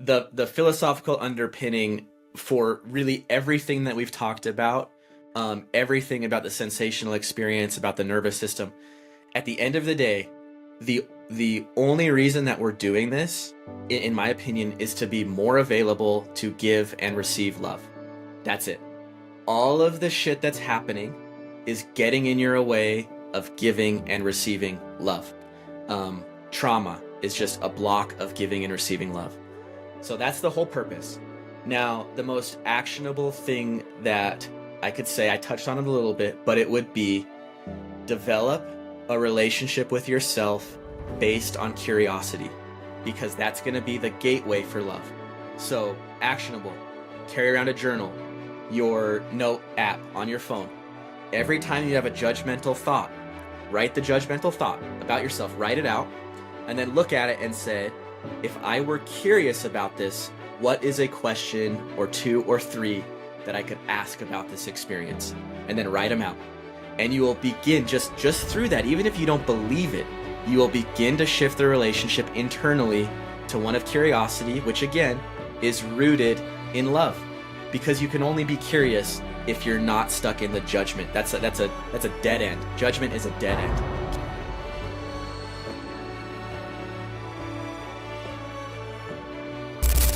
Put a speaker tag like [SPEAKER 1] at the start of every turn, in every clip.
[SPEAKER 1] the philosophical underpinning for really everything that we've talked about, everything about the sensational experience, about the nervous system. At the end of the day, the only reason that we're doing this, in my opinion, is to be more available to give and receive love. That's it. All of the shit that's happening is getting in your way of giving and receiving love. Trauma is just a block of giving and receiving love. So that's the whole purpose. Now, the most actionable thing that I could say, I touched on it a little bit, but it would be develop a relationship with yourself based on curiosity, because that's going to be the gateway for love. So, actionable. Carry around a journal, your note app on your phone. Every time you have a judgmental thought, write the judgmental thought about yourself, write it out, and then look at it and say, if I were curious about this, what is a question or two or three that I could ask about this experience? And then write them out. And you will begin just through that, even if you don't believe it, you will begin to shift the relationship internally to one of curiosity, which again is rooted in love. Because you can only be curious if you're not stuck in the judgment. That's a dead end. Judgment is a dead end.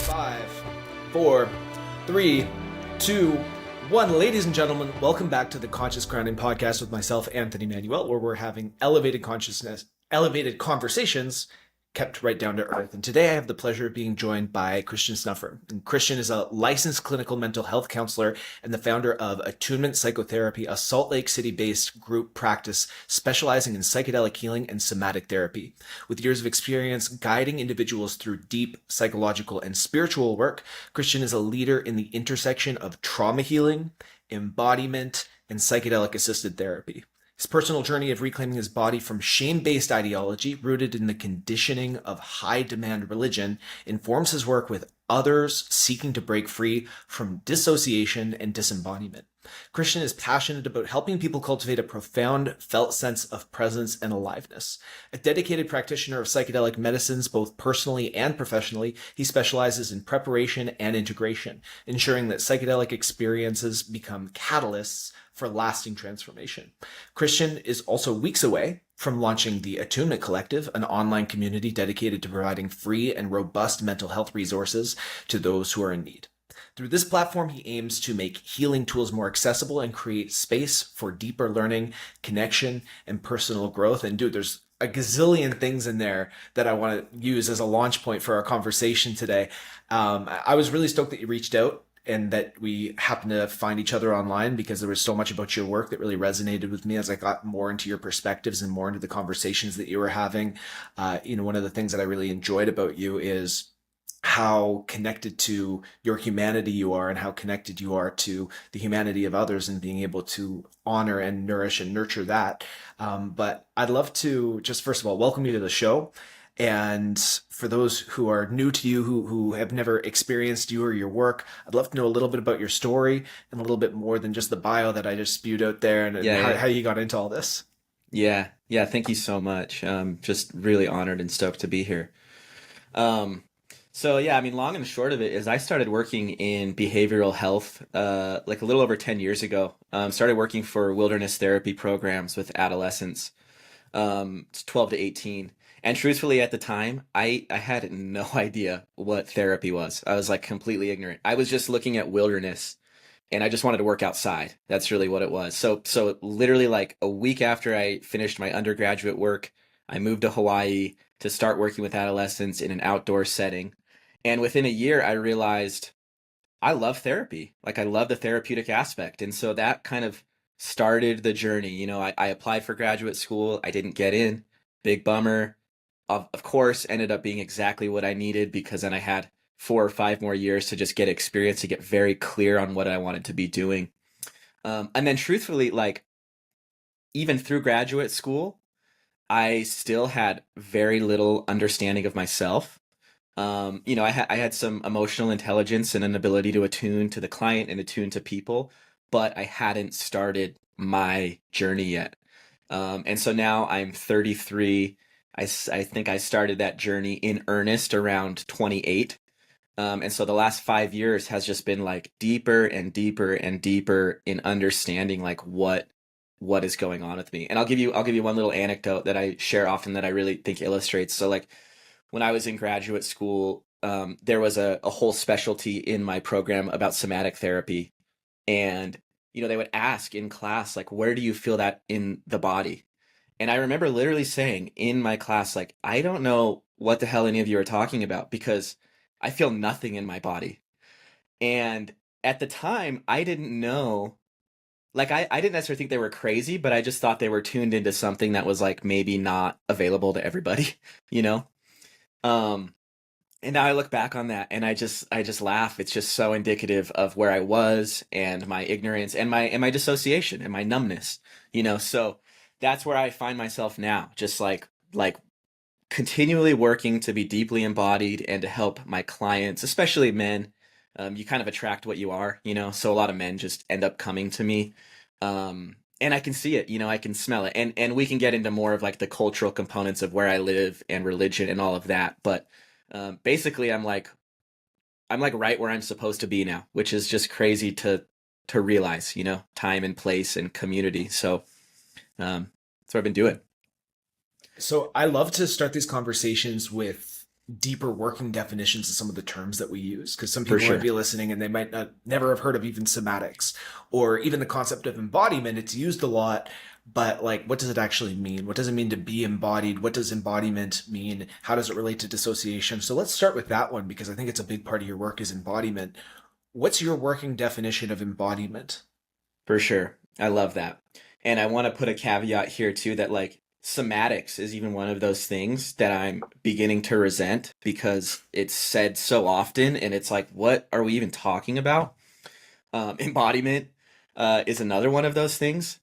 [SPEAKER 2] Five, 4, 3, 2, 1. Ladies and gentlemen, welcome back to the Conscious Grounding Podcast with myself, Anthony Manuel, where we're having elevated consciousness, elevated conversations kept right down to earth. And today I have the pleasure of being joined by Christian Snuffer. And Christian is a licensed clinical mental health counselor and the founder of Attunement Psychotherapy, a Salt Lake City-based group practice specializing in psychedelic healing and somatic therapy. With years of experience guiding individuals through deep psychological and spiritual work, Christian is a leader in the intersection of trauma healing, embodiment, and psychedelic-assisted therapy. His personal journey of reclaiming his body from shame-based ideology rooted in the conditioning of high-demand religion informs his work with others seeking to break free from dissociation and disembodiment. Christian is passionate about helping people cultivate a profound felt sense of presence and aliveness. A dedicated practitioner of psychedelic medicines, both personally and professionally, he specializes in preparation and integration, ensuring that psychedelic experiences become catalysts for lasting transformation. Christian is also weeks away from launching the Attunement Collective, an online community dedicated to providing free and robust mental health resources to those who are in need. Through this platform, he aims to make healing tools more accessible and create space for deeper learning, connection, and personal growth. And dude, there's a gazillion things in there that I want to use as a launch point for our conversation today. I was really stoked that you reached out and that we happened to find each other online, because there was so much about your work that really resonated with me as I got more into your perspectives and more into the conversations that you were having. One of the things that I really enjoyed about you is how connected to your humanity you are and how connected you are to the humanity of others and being able to honor and nourish and nurture that. But I'd love to just, first of all, welcome you to the show. And for those who are new to you, who have never experienced you or your work, I'd love to know a little bit about your story and a little bit more than just the bio that I just spewed out there, and how you got into all this.
[SPEAKER 1] Yeah. Thank you so much. Just really honored and stoked to be here. Long and short of it is I started working in behavioral health like a little over 10 years ago. Started working for wilderness therapy programs with adolescents, 12 to 18. And truthfully, at the time, I had no idea what therapy was. I was like completely ignorant. I was just looking at wilderness and I just wanted to work outside. That's really what it was. So literally like a week after I finished my undergraduate work, I moved to Hawaii to start working with adolescents in an outdoor setting. And within a year, I realized I love therapy. Like I love the therapeutic aspect. And so that kind of started the journey. I applied for graduate school. I didn't get in. Big bummer. Of course, ended up being exactly what I needed, because then I had 4 or 5 more years to just get experience, to get very clear on what I wanted to be doing. And then truthfully, like even through graduate school, I still had very little understanding of myself. I had some emotional intelligence and an ability to attune to the client and attune to people, but I hadn't started my journey yet. And so now I'm 33. I think I started that journey in earnest around 28. And so the last 5 years has just been like deeper and deeper and deeper in understanding like what is going on with me. And I'll give you one little anecdote that I share often that I really think illustrates. So like when I was in graduate school, there was a whole specialty in my program about somatic therapy. And, they would ask in class, like, where do you feel that in the body? And I remember literally saying in my class, like, I don't know what the hell any of you are talking about because I feel nothing in my body. And at the time, I didn't know, like, I didn't necessarily think they were crazy, but I just thought they were tuned into something that was like maybe not available to everybody, you know? Um, and now I look back on that and I just laugh. It's just so indicative of where I was and my ignorance and my dissociation and my numbness, So that's where I find myself now, just like continually working to be deeply embodied and to help my clients, especially men. You kind of attract what you are, So a lot of men just end up coming to me, and I can see it, I can smell it, and we can get into more of like the cultural components of where I live and religion and all of that. But basically, I'm like right where I'm supposed to be now, which is just crazy to realize, time and place and community. So that's what I've been doing.
[SPEAKER 2] So I love to start these conversations with deeper working definitions of some of the terms that we use, because some
[SPEAKER 1] For
[SPEAKER 2] people might
[SPEAKER 1] sure.
[SPEAKER 2] be listening and they might not never have heard of even somatics or even the concept of embodiment. It's used a lot, but like, what does it actually mean? What does it mean to be embodied? What does embodiment mean? How does it relate to dissociation? So let's start with that one because I think it's a big part of your work is embodiment. What's your working definition of embodiment?
[SPEAKER 1] For sure. I love that. And I want to put a caveat here too that like somatics is even one of those things that I'm beginning to resent because it's said so often and it's like, what are we even talking about? Embodiment is another one of those things.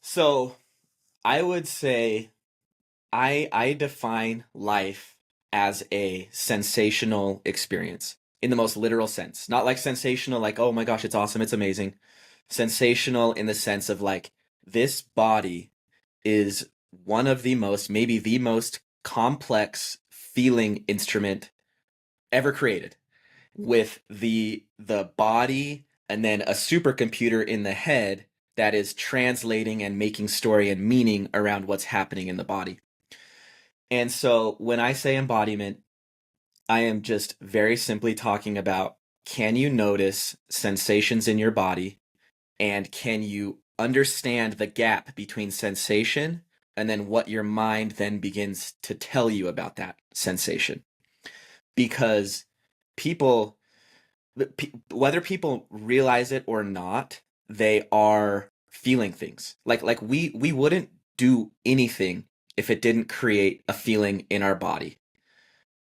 [SPEAKER 1] So I would say I define life as a sensational experience in the most literal sense. Not like sensational, like, oh my gosh, it's awesome, it's amazing. Sensational in the sense of like, this body is one of the most, maybe the most complex feeling instrument ever created with the body and then a supercomputer in the head that is translating and making story and meaning around what's happening in the body. And so when I say embodiment, I am just very simply talking about, can you notice sensations in your body and can you understand the gap between sensation and then what your mind then begins to tell you about that sensation? Because people, whether people realize it or not, they are feeling things. Like we wouldn't do anything if it didn't create a feeling in our body.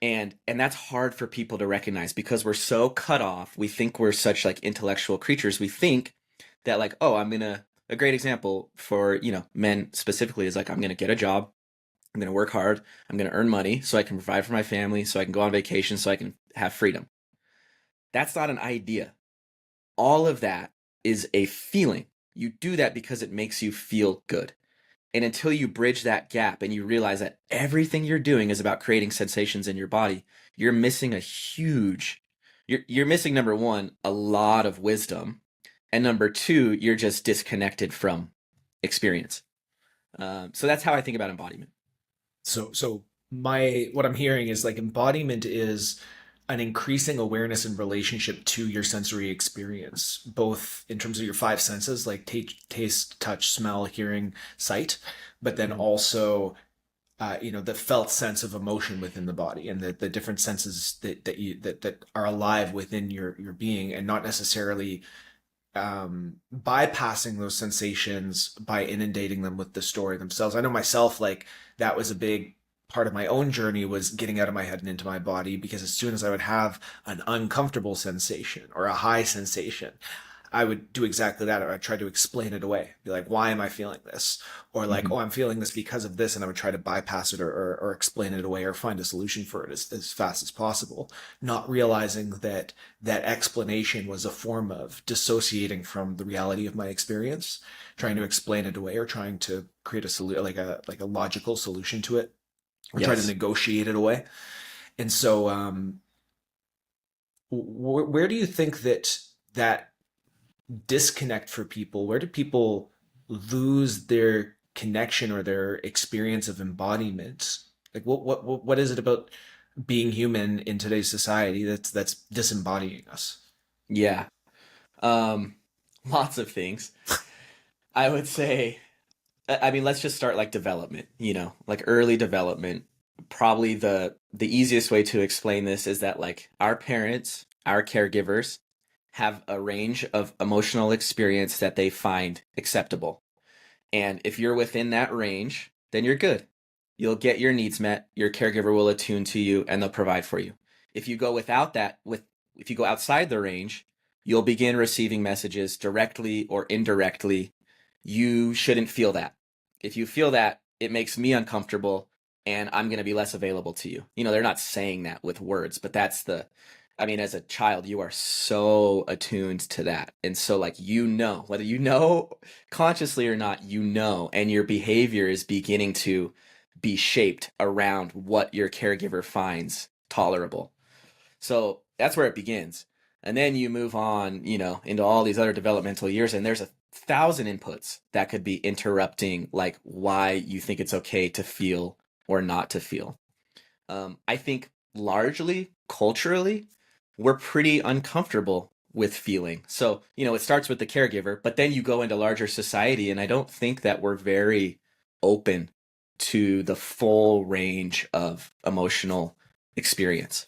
[SPEAKER 1] And that's hard for people to recognize because we're so cut off. We think we're such like intellectual creatures. We think that like, oh, I'm gonna a great example for, men specifically is like, I'm gonna get a job, I'm gonna work hard, I'm gonna earn money so I can provide for my family, so I can go on vacation, so I can have freedom. That's not an idea. All of that is a feeling. You do that because it makes you feel good. And until you bridge that gap and you realize that everything you're doing is about creating sensations in your body, you're missing a huge, you're missing number one, a lot of wisdom. And number two, you're just disconnected from experience. So that's how I think about embodiment.
[SPEAKER 2] So my what I'm hearing is like embodiment is an increasing awareness and relationship to your sensory experience, both in terms of your five senses, like taste, touch, smell, hearing, sight, but then
[SPEAKER 1] Mhm.
[SPEAKER 2] also, the felt sense of emotion within the body and the different senses that are alive within your being, and not necessarily bypassing those sensations by inundating them with the story themselves. I know myself, like that was a big part of my own journey was getting out of my head and into my body, because as soon as I would have an uncomfortable sensation or a high sensation, I would do exactly that. Or I'd try to explain it away. Be like, why am I feeling this? Or like,
[SPEAKER 1] Mhm.
[SPEAKER 2] oh, I'm feeling this because of this. And I would try to bypass it or explain it away or find a solution for it as fast as possible. Not realizing that that explanation was a form of dissociating from the reality of my experience, trying to
[SPEAKER 1] Mhm.
[SPEAKER 2] explain it away or trying to create a like a logical solution to it or try to
[SPEAKER 1] Yes.
[SPEAKER 2] negotiate it away. And so, where do you think that disconnect for people? Where do people lose their connection or their experience of embodiment? Like what is it about being human in today's society that's disembodying us?
[SPEAKER 1] Yeah. Um, Lots of things. I would say, I mean, let's just start like development, like early development. Probably the easiest way to explain this is that like our parents, our caregivers have a range of emotional experience that they find acceptable. And if you're within that range, then you're good. You'll get your needs met, your caregiver will attune to you, and they'll provide for you. If you go without that, if you go outside the range, you'll begin receiving messages directly or indirectly. You shouldn't feel that. If you feel that, it makes me uncomfortable and I'm going to be less available to you. They're not saying that with words, but I mean, as a child, you are so attuned to that. And so, like, whether consciously or not, and your behavior is beginning to be shaped around what your caregiver finds tolerable. So that's where it begins. And then you move on, into all these other developmental years, and there's 1,000 inputs that could be interrupting, like, why you think it's okay to feel or not to feel. I think largely culturally, we're pretty uncomfortable with feeling. So, it starts with the caregiver, but then you go into larger society, and I don't think that we're very open to the full range of emotional experience.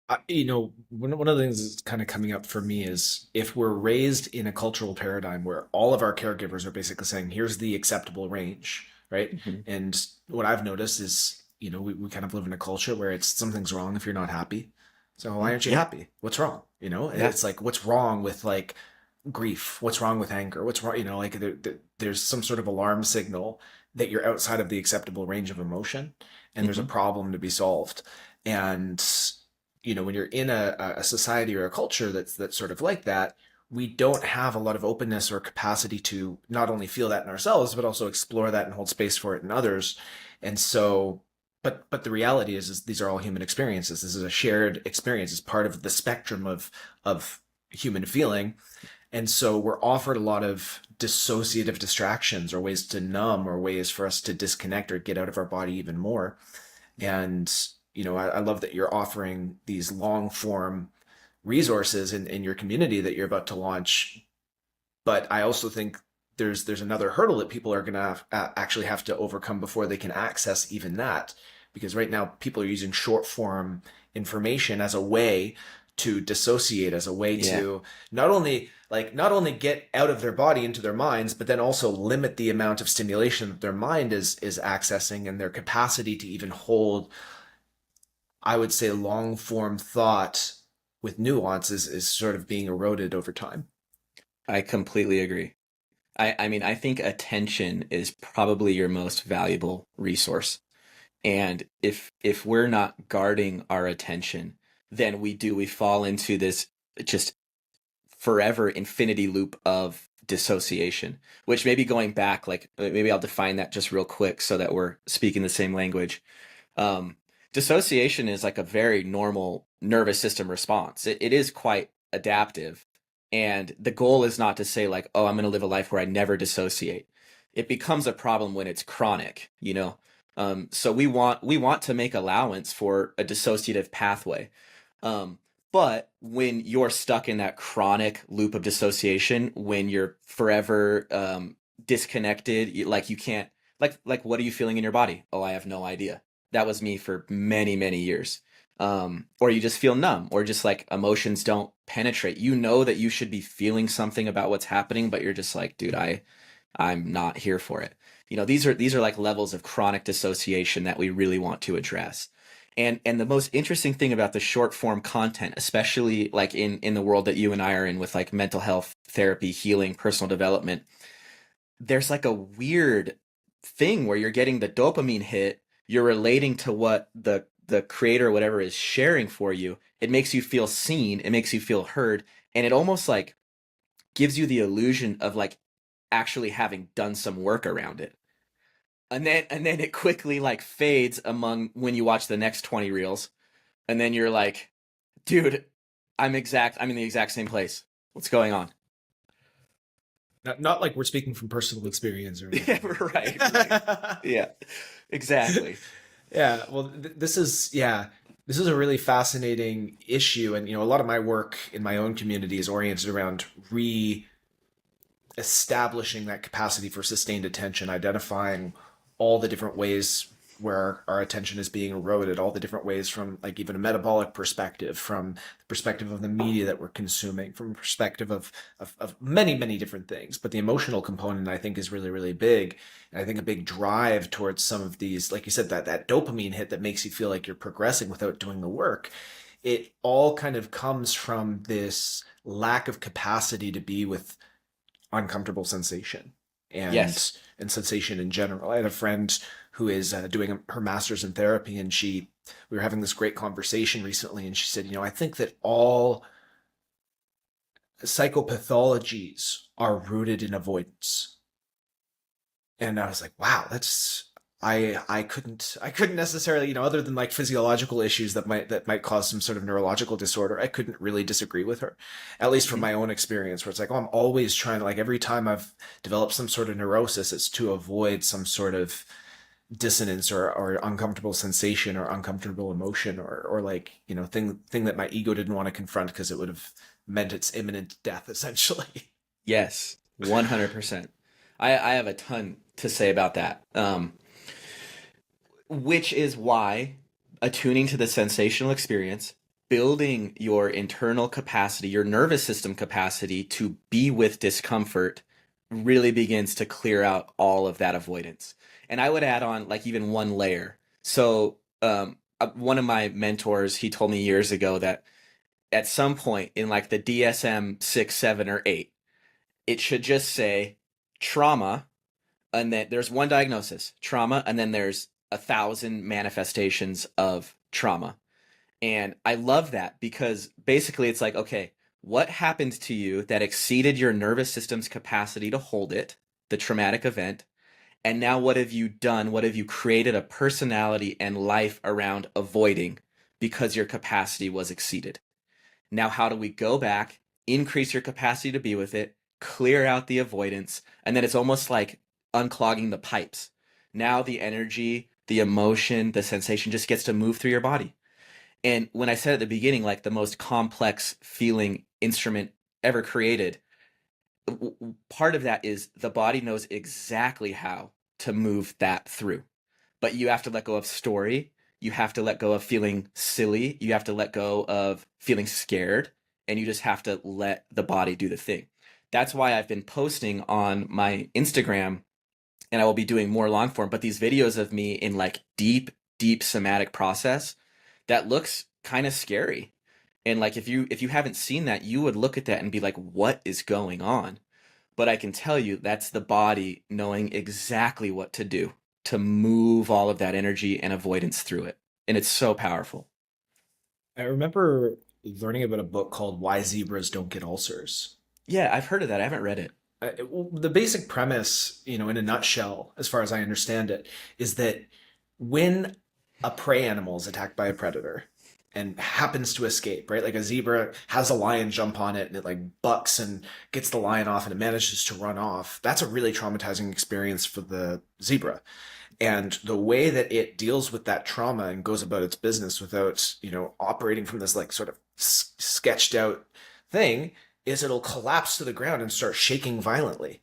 [SPEAKER 2] One of the things that's kind of coming up for me is if we're raised in a cultural paradigm where all of our caregivers are basically saying, here's the acceptable range, right?
[SPEAKER 1] Mhm.
[SPEAKER 2] And what I've noticed is, we kind of live in a culture where it's something's wrong if you're not happy. So why aren't you
[SPEAKER 1] Yeah,
[SPEAKER 2] happy? What's wrong? And
[SPEAKER 1] yeah.
[SPEAKER 2] it's like, what's wrong with like grief? What's wrong with anger? What's wrong? Like there's some sort of alarm signal that you're outside of the acceptable range of emotion and there's a
[SPEAKER 1] Hmm.
[SPEAKER 2] problem to be solved. And when you're in a society or a culture that's sort of like that, we don't have a lot of openness or capacity to not only feel that in ourselves, but also explore that and hold space for it in others. And so, but the reality is these are all human experiences. This is a shared experience. It's part of the spectrum of human feeling. And so we're offered a lot of dissociative distractions or ways to numb or ways for us to disconnect or get out of our body even more. And, I love that you're offering these long form resources in your community that you're about to launch. But I also think there's another hurdle that people are going to actually have to overcome before they can access even that. Because right now people are using short form information as a way to dissociate, as a way
[SPEAKER 1] Yeah.
[SPEAKER 2] to not only get out of their body into their minds, but then also limit the amount of stimulation that their mind is accessing and their capacity to even hold, I would say, long form thought with nuances is sort of being eroded over time.
[SPEAKER 1] I completely agree. I mean, I think attention is probably your most valuable resource. And if we're not guarding our attention, then we fall into this just forever infinity loop of dissociation, which maybe going back, like maybe I'll define that just real quick so that we're speaking the same language. Um, Dissociation is like a very normal nervous system response. It is quite adaptive. And the goal is not to say, like, oh, I'm going to live a life where I never dissociate. It becomes a problem when it's chronic. So we want to make allowance for a dissociative pathway. Um, but when you're stuck in that chronic loop of dissociation, when you're forever disconnected, like you can't, like what are you feeling in your body? Oh, I have no idea. That was me for many, many years. Or you just feel numb, or just like emotions don't penetrate. You know that you should be feeling something about what's happening, but you're just like, dude, I'm not here for it. These are like levels of chronic dissociation that we really want to address. And the most interesting thing about the short form content, especially like in the world that you and I are in with like mental health therapy, healing, personal development, there's like a weird thing where you're getting the dopamine hit, you're relating to what the creator or whatever is sharing for you. It makes you feel seen, it makes you feel heard, and it almost like gives you the illusion of like actually having done some work around it. And then it quickly like fades among when you watch the next 20 reels, and then you're like, Dude, I'm in the exact same place. What's going on?
[SPEAKER 2] Not like we're speaking from personal experience or
[SPEAKER 1] Yeah,
[SPEAKER 2] anything.
[SPEAKER 1] right. Yeah, exactly.
[SPEAKER 2] Yeah, well, this is a really fascinating issue, and a lot of my work in my own community is oriented around establishing that capacity for sustained attention, identifying all the different ways where our attention is being eroded, all the different ways from like even a metabolic perspective, from the perspective of the media that we're consuming, from a perspective of many, many different things. But the emotional component, I think, is really, really big. And I think a big drive towards some of these, like you said, that dopamine hit that makes you feel like you're progressing without doing the work. It all kind of comes from this lack of capacity to be with uncomfortable sensation and
[SPEAKER 1] Yes.
[SPEAKER 2] and sensation in general. I had a friend who is doing her master's in therapy, and we were having this great conversation recently, and she said, I think that all psychopathologies are rooted in avoidance. And I was like, wow, that's I couldn't necessarily, other than like physiological issues that might cause some sort of neurological disorder, I couldn't really disagree with her, at least from
[SPEAKER 1] Mhm.
[SPEAKER 2] my own experience, where it's like, oh, I'm always trying to, like, every time I've developed some sort of neurosis, it's to avoid some sort of dissonance or uncomfortable sensation or uncomfortable emotion or like, thing that my ego didn't want to confront because it would have meant its imminent death, essentially.
[SPEAKER 1] Yes, 100%. I have a ton to say about that. Which is why attuning to the sensational experience, building your internal capacity, your nervous system capacity to be with discomfort really begins to clear out all of that avoidance. And I would add on like even one layer. So, one of my mentors, he told me years ago that at some point in like the DSM 6, 7, or 8, it should just say trauma, and then there's one diagnosis, trauma, and then there's 1,000 manifestations of trauma. And I love that because basically it's like, okay, what happened to you that exceeded your nervous system's capacity to hold it, the traumatic event? And now what have you done? What have you created a personality and life around avoiding because your capacity was exceeded? Now, how do we go back, increase your capacity to be with it, clear out the avoidance, and then it's almost like unclogging the pipes. Now the energy, the emotion, the sensation just gets to move through your body. And when I said at the beginning, like the most complex feeling instrument ever created, part of that is the body knows exactly how to move that through. But you have to let go of story. You have to let go of feeling silly. You have to let go of feeling scared. And you just have to let the body do the thing. That's why I've been posting on my Instagram, and I will be doing more long form, but these videos of me in like deep, deep somatic process that looks kind of scary. And like if you haven't seen that, you would look at that and be like, what is going on? But I can tell you that's the body knowing exactly what to do to move all of that energy and avoidance through it. And it's so powerful.
[SPEAKER 2] I remember learning about a book called Why Zebras Don't Get Ulcers.
[SPEAKER 1] Yeah, I've heard of that. I haven't read it.
[SPEAKER 2] Well, the basic premise, in a nutshell, as far as I understand it, is that when a prey animal is attacked by a predator and happens to escape, right? Like a zebra has a lion jump on it and it like bucks and gets the lion off and it manages to run off. That's a really traumatizing experience for the zebra. And the way that it deals with that trauma and goes about its business without, operating from this like sort of sketched out thing is it'll collapse to the ground and start shaking violently.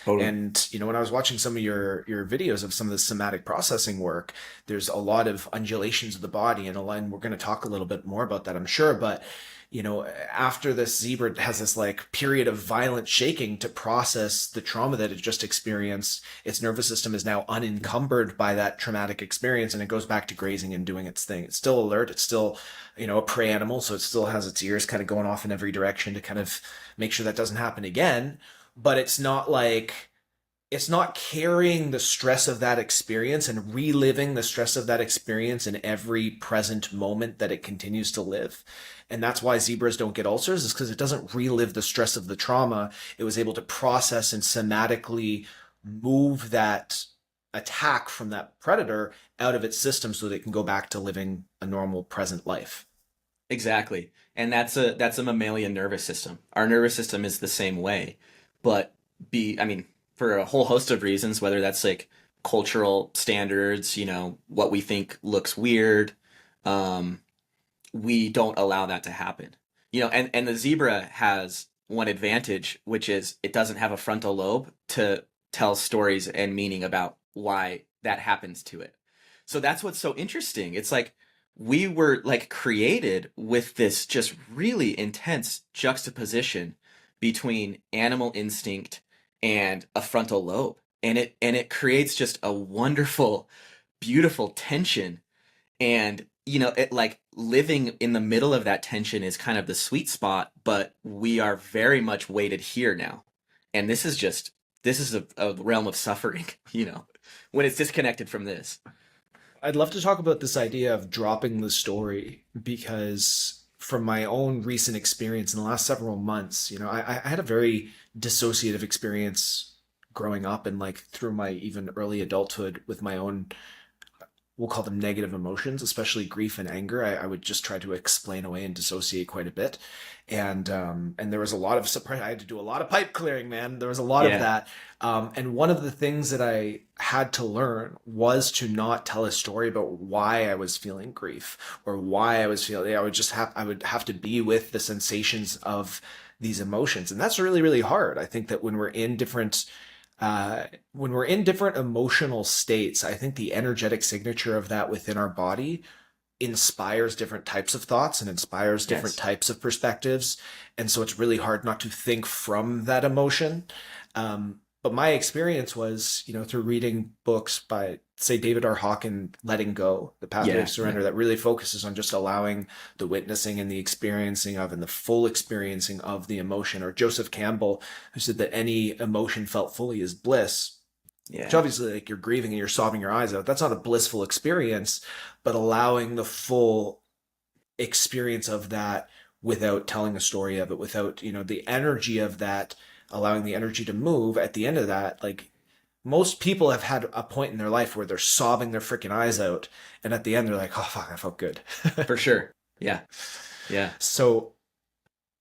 [SPEAKER 1] Totally.
[SPEAKER 2] And when I was watching some of your videos of some of the somatic processing work, there's a lot of undulations of the body, and Elaine, we're going to talk a little bit more about that, I'm sure. But after this zebra has this like period of violent shaking to process the trauma that it just experienced, its nervous system is now unencumbered by that traumatic experience, and it goes back to grazing and doing its thing. It's still alert. It's still a prey animal, so it still has its ears kind of going off in every direction to kind of make sure that doesn't happen again. But it's not carrying the stress of that experience and reliving the stress of that experience in every present moment that it continues to live. And that's why zebras don't get ulcers, is because it doesn't relive the stress of the trauma. It was able to process and somatically move that attack from that predator out of its system so that it can go back to living a normal present life.
[SPEAKER 1] Exactly. And that's a mammalian nervous system. Our nervous system is the same way. But I mean, for a whole host of reasons, whether that's like cultural standards, what we think looks weird, um, we don't allow that to happen. And the zebra has one advantage, which is it doesn't have a frontal lobe to tell stories and meaning about why that happens to it. So that's what's so interesting. It's like we were like created with this just really intense juxtaposition between animal instinct and a frontal lobe. And it creates just a wonderful, beautiful tension. And it like living in the middle of that tension is kind of the sweet spot, but we are very much weighted here now. And this is a realm of suffering, when it's disconnected from this.
[SPEAKER 2] I'd love to talk about this idea of dropping the story because from my own recent experience in the last several months, I had a very dissociative experience growing up and like through my even early adulthood with my own, we'll call them negative emotions, especially grief and anger. I would just try to explain away and dissociate quite a bit. And there was a lot of surprise. I had to do a lot of pipe clearing, man. There was a lot of
[SPEAKER 1] Yeah.
[SPEAKER 2] that. And one of the things that I had to learn was to not tell a story about why I was feeling grief or why I was feeling, I would have to be with the sensations of these emotions. And that's really, really hard. I think that when we're in different emotional states, I think the energetic signature of that within our body inspires different types of thoughts and inspires different
[SPEAKER 1] Yes.
[SPEAKER 2] types of perspectives. And so it's really hard not to think from that emotion. But my experience was, through reading books by, say, David R. Hawkins, Letting Go, The Pathway of
[SPEAKER 1] Yeah. Yeah.
[SPEAKER 2] Surrender, that really focuses on just allowing the witnessing and the experiencing of and the full experiencing of the emotion. Or Joseph Campbell, who said that any emotion felt fully is bliss, which
[SPEAKER 1] Yeah.
[SPEAKER 2] obviously like you're grieving and you're sobbing your eyes out. That's not a blissful experience, but allowing the full experience of that without telling a story of it, without, the energy of that, allowing the energy to move at the end of that. Like most people have had a point in their life where they're sobbing their freaking eyes out. And at the end, they're like, oh, fuck, I felt good.
[SPEAKER 1] For sure. Yeah. Yeah.
[SPEAKER 2] So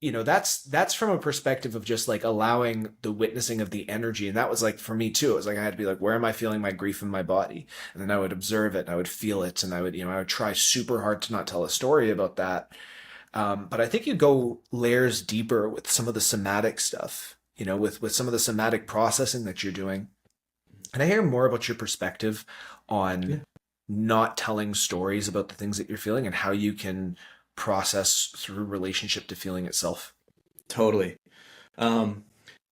[SPEAKER 2] that's from a perspective of just like allowing the witnessing of the energy. And that was like for me too. It was like I had to be like, where am I feeling my grief in my body? And then I would observe it and I would feel it and I would try super hard to not tell a story about that. But I think you go layers deeper with some of the somatic stuff, with some of the somatic processing that you're doing. And I hear more about your perspective
[SPEAKER 1] Yeah.
[SPEAKER 2] on not telling stories about the things that you're feeling and how you can process through relationship to feeling itself.
[SPEAKER 1] Totally. Um,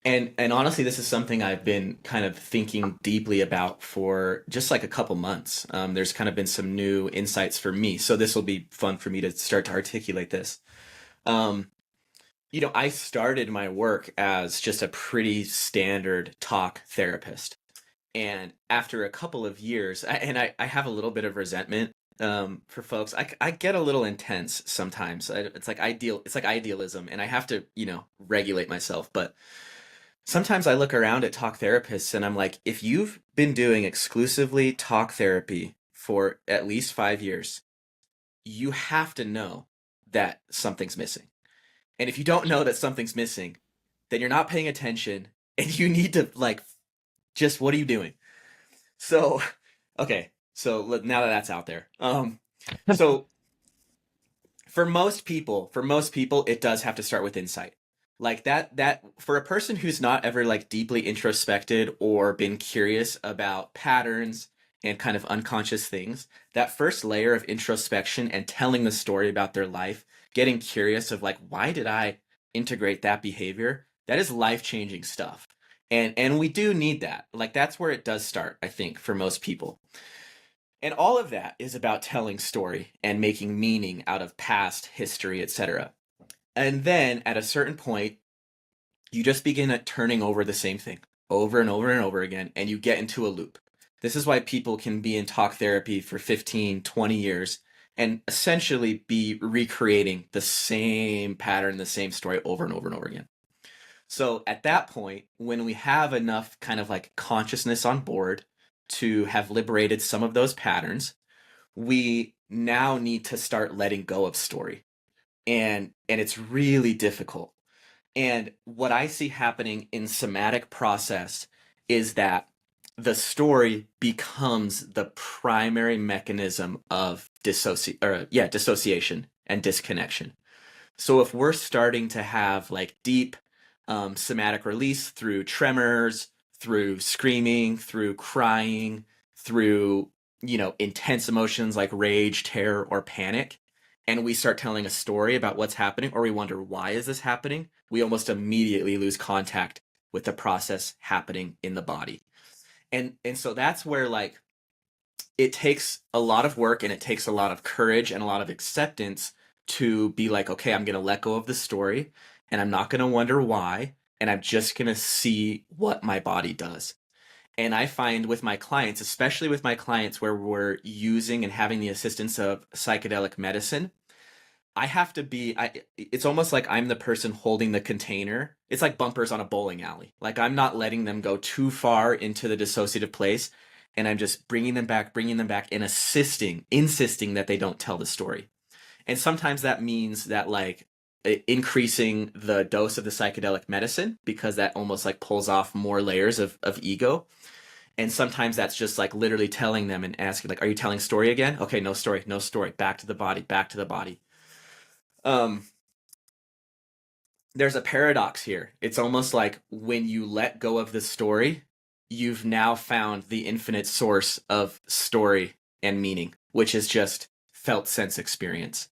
[SPEAKER 1] and honestly, this is something I've been kind of thinking deeply about for just like a couple months. There's kind of been some new insights for me, so this will be fun for me to start to articulate this. Um, I started my work as just a pretty standard talk therapist. And after a couple of years, I have a little bit of resentment for folks. I get a little intense sometimes. It's like idealism, and I have to, regulate myself. But sometimes I look around at talk therapists and I'm like, if you've been doing exclusively talk therapy for at least 5 years, you have to know that something's missing. And if you don't know that something's missing, then you're not paying attention and you need to like just what are you doing? So, okay. So now that that's out there. So for most people, it does have to start with insight. Like that for a person who's not ever like deeply introspected or been curious about patterns and kind of unconscious things, that first layer of introspection and telling the story about their life, getting curious of like, why did I integrate that behavior? That is life-changing stuff. And we do need that. Like that's where it does start, I think, for most people. And all of that is about telling story and making meaning out of past history, etc. And then at a certain point, you just begin at turning over the same thing over and over and over again, and you get into a loop. This is why people can be in talk therapy for 15, 20 years and essentially be recreating the same pattern, the same story over and over and over again. So at that point, when we have enough kind of like consciousness on board to have liberated some of those patterns, we now need to start letting go of story. and it's really difficult. And what I see happening in somatic process is that the story becomes the primary mechanism of dissociation and disconnection. So if we're starting to have like deep somatic release through tremors, through screaming, through crying, through, intense emotions like rage, terror, or panic, and we start telling a story about what's happening, or we wonder why is this happening, we almost immediately lose contact with the process happening in the body. And so that's where like it takes a lot of work and it takes a lot of courage and a lot of acceptance to be like, okay, I'm going to let go of the story and I'm not going to wonder why. And I'm just going to see what my body does. And I find with my clients, especially with my clients where we're using and having the assistance of psychedelic medicine, I have to be, it's almost like I'm the person holding the container. It's like bumpers on a bowling alley. Like I'm not letting them go too far into the dissociative place. And I'm just bringing them back and insisting that they don't tell the story. And sometimes that means that like increasing the dose of the psychedelic medicine because that almost like pulls off more layers of ego. And sometimes that's just like literally telling them and asking like, are you telling story again? Okay, no story, no story. Back to the body, back to the body. Um, there's a paradox here. It's almost like when you let go of the story, you've now found the infinite source of story and meaning, which is just felt sense experience.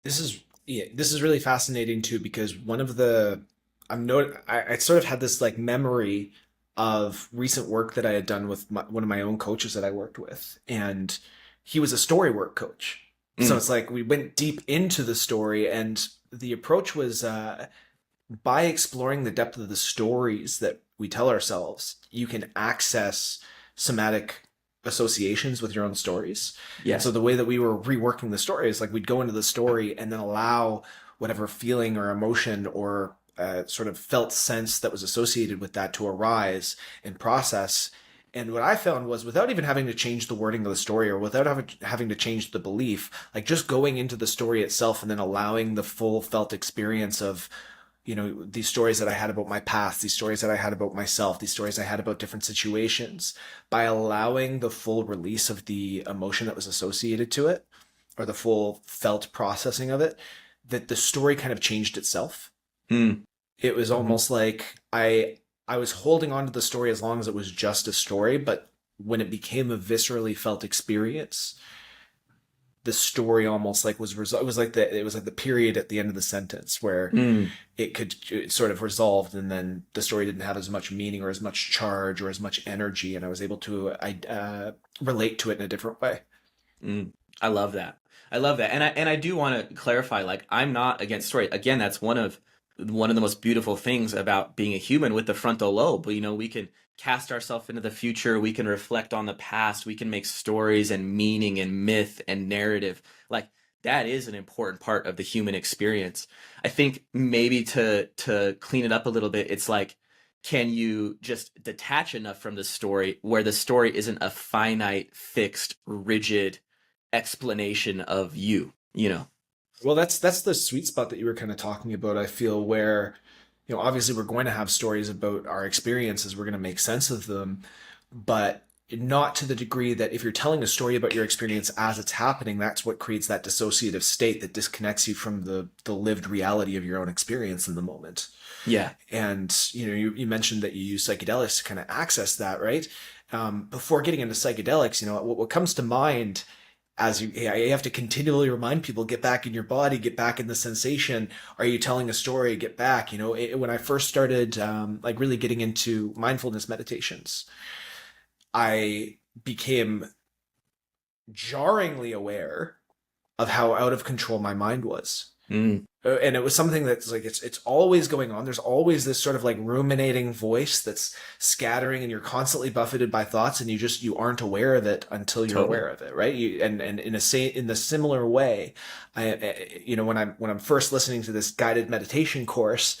[SPEAKER 2] This is really fascinating too, because one of the I sort of had this like memory of recent work that I had done with one of my own coaches that I worked with, and he was a story work coach. So it's like we went deep into the story, and the approach was by exploring the depth of the stories that we tell ourselves, you can access somatic associations with your own stories.
[SPEAKER 1] Yes.
[SPEAKER 2] And so the way that we were reworking the story is like we'd go into the story and then allow whatever feeling or emotion or sort of felt sense that was associated with that to arise and process. And what I found was without even having to change the wording of the story or without having to change the belief, like just going into the story itself and then allowing the full felt experience of, these stories that I had about my past, these stories that I had about myself, these stories I had about different situations, by allowing the full release of the emotion that was associated to it or the full felt processing of it, that the story kind of changed itself. It was almost like I was holding on to the story as long as it was just a story, but when it became a viscerally felt experience, the story almost like it was like the period at the end of the sentence where it sort of resolved, and then the story didn't have as much meaning or as much charge or as much energy, and I was able to relate to it in a different way.
[SPEAKER 1] I love that. And I do want to clarify, like, I'm not against story. Again, that's one of the most beautiful things about being a human with the frontal lobe. We can cast ourselves into the future, we can reflect on the past, we can make stories and meaning and myth and narrative. Like that is an important part of the human experience. I think maybe to clean it up a little bit, it's like, can you just detach enough from the story where the story isn't a finite, fixed, rigid explanation of you?
[SPEAKER 2] Well, that's the sweet spot that you were kind of talking about, I feel, where, obviously we're going to have stories about our experiences, we're going to make sense of them, but not to the degree that if you're telling a story about your experience as it's happening, that's what creates that dissociative state that disconnects you from the lived reality of your own experience in the moment.
[SPEAKER 1] Yeah.
[SPEAKER 2] And, you mentioned that you use psychedelics to kind of access that, right? Before getting into psychedelics, what comes to mind as you have to continually remind people, get back in your body, get back in the sensation. Are you telling a story? Get back. When I first started like really getting into mindfulness meditations, I became jarringly aware of how out of control my mind was. And it was something that's like, it's always going on. There's always this sort of like ruminating voice that's scattering, and you're constantly buffeted by thoughts, and you aren't aware of it until you're aware of it. Right. And in the similar way, when I'm first listening to this guided meditation course,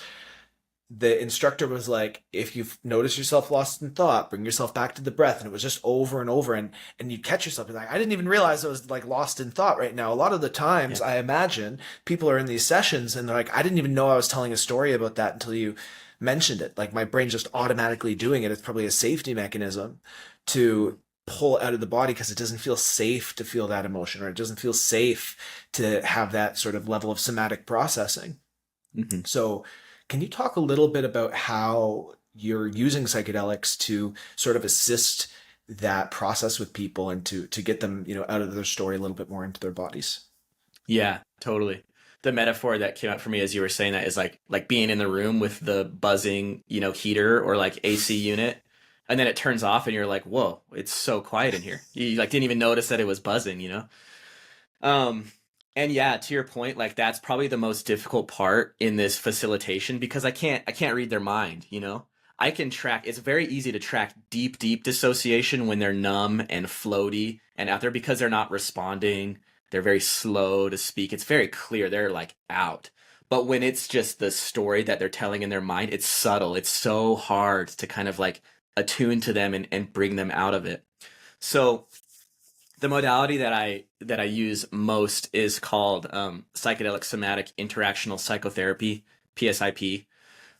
[SPEAKER 2] the instructor was like, if you've noticed yourself lost in thought, bring yourself back to the breath. And it was just over and over. And you catch yourself like, I didn't even realize I was like lost in thought right now. A lot of the times
[SPEAKER 1] Yeah.
[SPEAKER 2] I imagine people are in these sessions and they're like, I didn't even know I was telling a story about that until you mentioned it. Like my brain's just automatically doing it. It's probably a safety mechanism to pull out of the body because it doesn't feel safe to feel that emotion, or it doesn't feel safe to have that sort of level of somatic processing.
[SPEAKER 1] Hmm.
[SPEAKER 2] So, can you talk a little bit about how you're using psychedelics to sort of assist that process with people and to get them, out of their story a little bit more into their bodies?
[SPEAKER 1] Yeah, totally. The metaphor that came up for me as you were saying that is like being in the room with the buzzing, heater or like AC unit, and then it turns off and you're like, whoa, it's so quiet in here. You like didn't even notice that it was buzzing. Um, and yeah, to your point, like that's probably the most difficult part in this facilitation because I can't read their mind. I can track, it's very easy to track deep, deep dissociation when they're numb and floaty and out there because they're not responding. They're very slow to speak. It's very clear they're like out. But when it's just the story that they're telling in their mind, it's subtle. It's so hard to kind of like attune to them and bring them out of it. So the modality that I use most is called psychedelic somatic interactional psychotherapy, PSIP.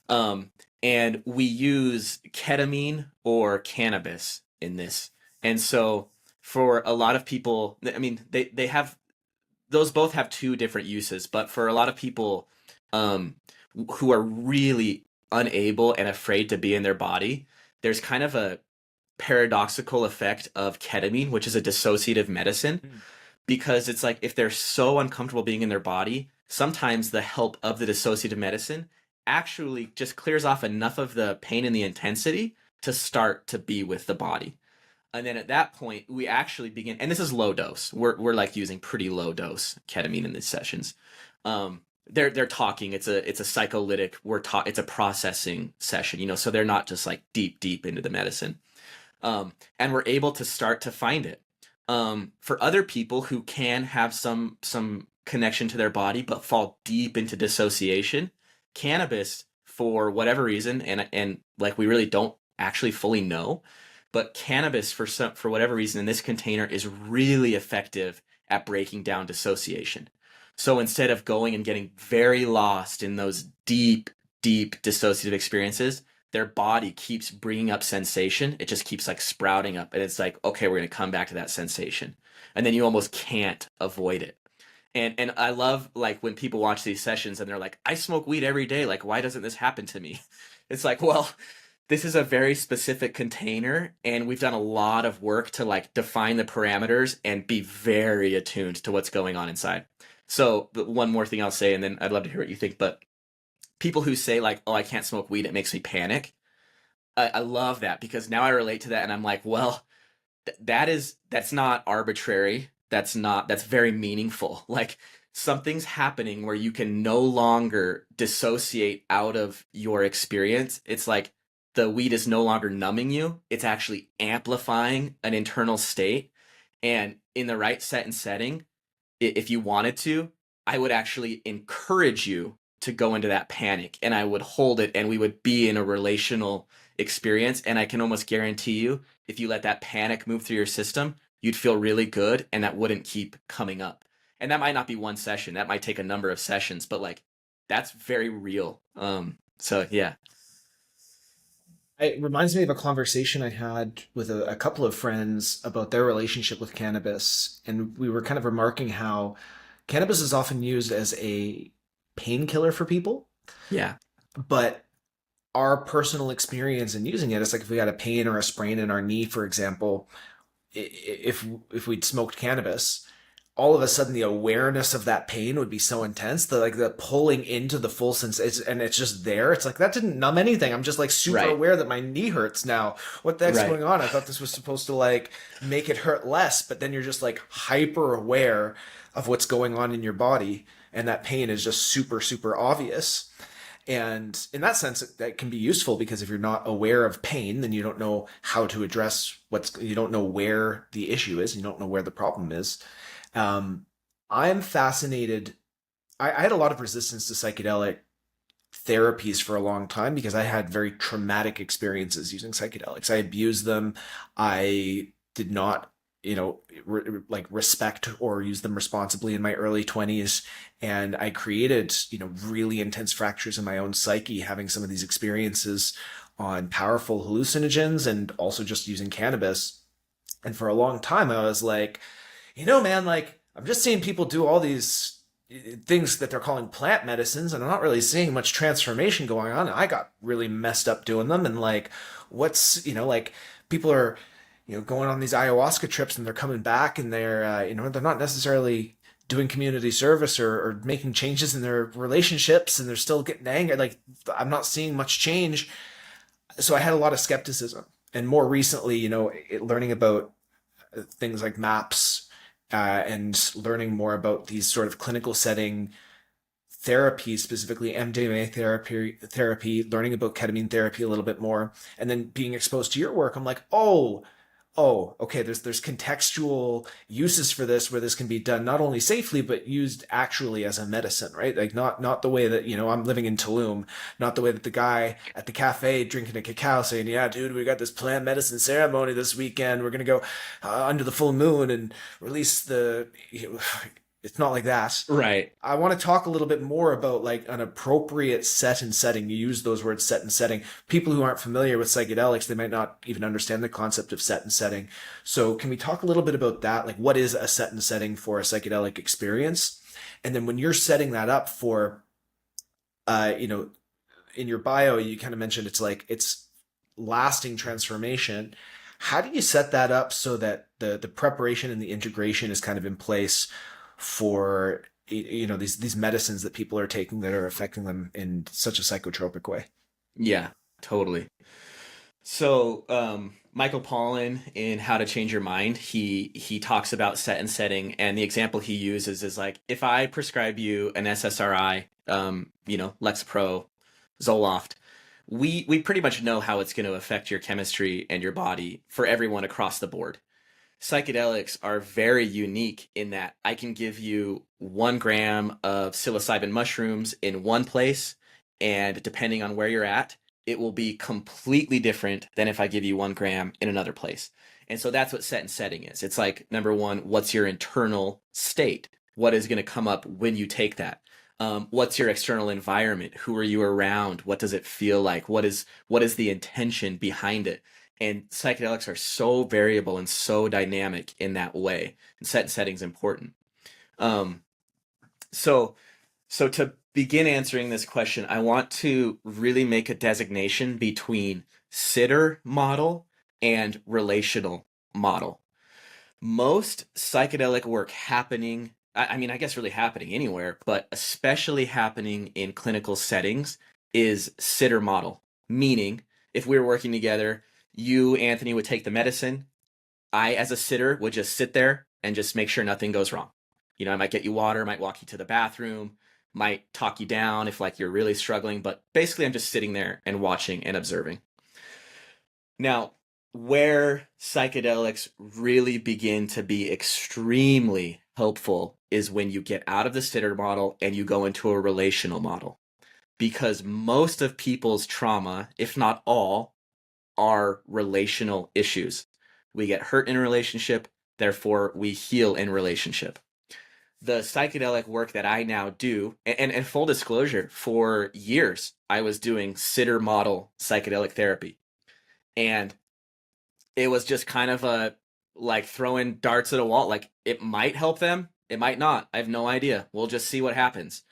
[SPEAKER 1] Um, and we use ketamine or cannabis in this. And so for a lot of people, I mean, they have those both have two different uses, but for a lot of people um, who are really unable and afraid to be in their body, there's kind of a paradoxical effect of ketamine, which is a dissociative medicine,
[SPEAKER 2] Mm.
[SPEAKER 1] because it's like if they're so uncomfortable being in their body, sometimes the help of the dissociative medicine actually just clears off enough of the pain and the intensity to start to be with the body. And then at that point, we actually begin, and this is low dose. We're like using pretty low dose ketamine in these sessions. They're talking. It's a psycholytic. It's a processing session. So they're not just like deep into the medicine. And we're able to start to find it. For other people who can have some connection to their body but fall deep into dissociation, cannabis for whatever reason, and like we really don't actually fully know, but cannabis for whatever reason in this container is really effective at breaking down dissociation. So instead of going and getting very lost in those deep dissociative experiences, their body keeps bringing up sensation. It just keeps like sprouting up. And it's like, okay, we're going to come back to that sensation. And then you almost can't avoid it. And I love like when people watch these sessions and they're like, I smoke weed every day. Like, why doesn't this happen to me? It's like, well, this is a very specific container. And we've done a lot of work to like define the parameters and be very attuned to what's going on inside. So one more thing I'll say, and then I'd love to hear what you think, but people who say like, "Oh, I can't smoke weed; it makes me panic." I love that because now I relate to that, and I'm like, "Well, that's not arbitrary. That's very meaningful. Like something's happening where you can no longer dissociate out of your experience. It's like the weed is no longer numbing you; it's actually amplifying an internal state. And in the right set and setting, if you wanted to, I would actually encourage you to go into that panic and I would hold it and we would be in a relational experience. And I can almost guarantee you, if you let that panic move through your system, you'd feel really good and that wouldn't keep coming up. And that might not be one session, that might take a number of sessions, but like that's very real. So yeah.
[SPEAKER 2] It reminds me of a conversation I had with a couple of friends about their relationship with cannabis. And we were kind of remarking how cannabis is often used as a painkiller for people,
[SPEAKER 1] Yeah.
[SPEAKER 2] but our personal experience in using it is like if we had a pain or a sprain in our knee, for example, if we'd smoked cannabis, all of a sudden the awareness of that pain would be so intense that like the pulling into the full sense and it's just there. It's like that didn't numb anything. I'm just like super
[SPEAKER 1] Right.
[SPEAKER 2] aware that my knee hurts now. What the heck's
[SPEAKER 1] Right.
[SPEAKER 2] going on? I thought this was supposed to like make it hurt less, but then you're just like hyper aware of what's going on in your body, and that pain is just super obvious. And in that sense, that can be useful because if you're not aware of pain, then you don't know how to address you don't know where the issue is, you don't know where the problem is. Um, I'm fascinated. I had a lot of resistance to psychedelic therapies for a long time because I had very traumatic experiences using psychedelics. I abused them. I did not, like respect or use them responsibly in my early 20s. And I created, really intense fractures in my own psyche having some of these experiences on powerful hallucinogens and also just using cannabis. And for a long time, I was like, man, like I'm just seeing people do all these things that they're calling plant medicines, and I'm not really seeing much transformation going on. And I got really messed up doing them. And like, like people are, going on these ayahuasca trips and they're coming back and they're, they're not necessarily doing community service or making changes in their relationships and they're still getting angry. Like, I'm not seeing much change. So I had a lot of skepticism. And more recently, learning about things like MAPS and learning more about these sort of clinical setting therapies, specifically MDMA therapy, learning about ketamine therapy a little bit more, and then being exposed to your work, I'm like, okay, there's contextual uses for this where this can be done not only safely but used actually as a medicine, right? Like not the way that I'm living in Tulum, not the way that the guy at the cafe drinking a cacao saying, yeah, dude, we got this plant medicine ceremony this weekend. We're gonna go under the full moon and release the. It's not like that.
[SPEAKER 1] Right.
[SPEAKER 2] I want to talk a little bit more about like an appropriate set and setting. You use those words, set and setting. People who aren't familiar with psychedelics, they might not even understand the concept of set and setting. So can we talk a little bit about that? Like, what is a set and setting for a psychedelic experience? And then when you're setting that up for, in your bio, you kind of mentioned it's lasting transformation. How do you set that up so that the preparation and the integration is kind of in place for these medicines that people are taking that are affecting them in such a psychotropic way?
[SPEAKER 1] Yeah, totally. So, Michael Pollan in How to Change Your Mind, he talks about set and setting, and the example he uses is like, if I prescribe you an SSRI, Lexapro, Zoloft, we pretty much know how it's going to affect your chemistry and your body for everyone across the board. Psychedelics are very unique in that I can give you 1 gram of psilocybin mushrooms in one place, and depending on where you're at, it will be completely different than if I give you 1 gram in another place. And so that's what set and setting is. It's like, number one, what's your internal state? What is going to come up when you take that? What's your external environment? Who are you around? What does it feel like? What is the intention behind it? And psychedelics are so variable and so dynamic in that way. And set and setting is important. So to begin answering this question, I want to really make a designation between sitter model and relational model. Most psychedelic work happening, I guess really happening anywhere, but especially happening in clinical settings is sitter model. Meaning, if we were working together, you, Anthony, would take the medicine. I, as a sitter, would just sit there and just make sure nothing goes wrong. I might get you water, might walk you to the bathroom, might talk you down if like you're really struggling, but basically I'm just sitting there and watching and observing. Now, where psychedelics really begin to be extremely helpful is when you get out of the sitter model and you go into a relational model. Because most of people's trauma, if not all, are relational issues. We get hurt in a relationship, therefore we heal in relationship. The psychedelic work that I now do, and full disclosure, for years I was doing sitter model psychedelic therapy. And it was just kind of a like throwing darts at a wall. Like, it might help them, it might not. I have no idea. We'll just see what happens.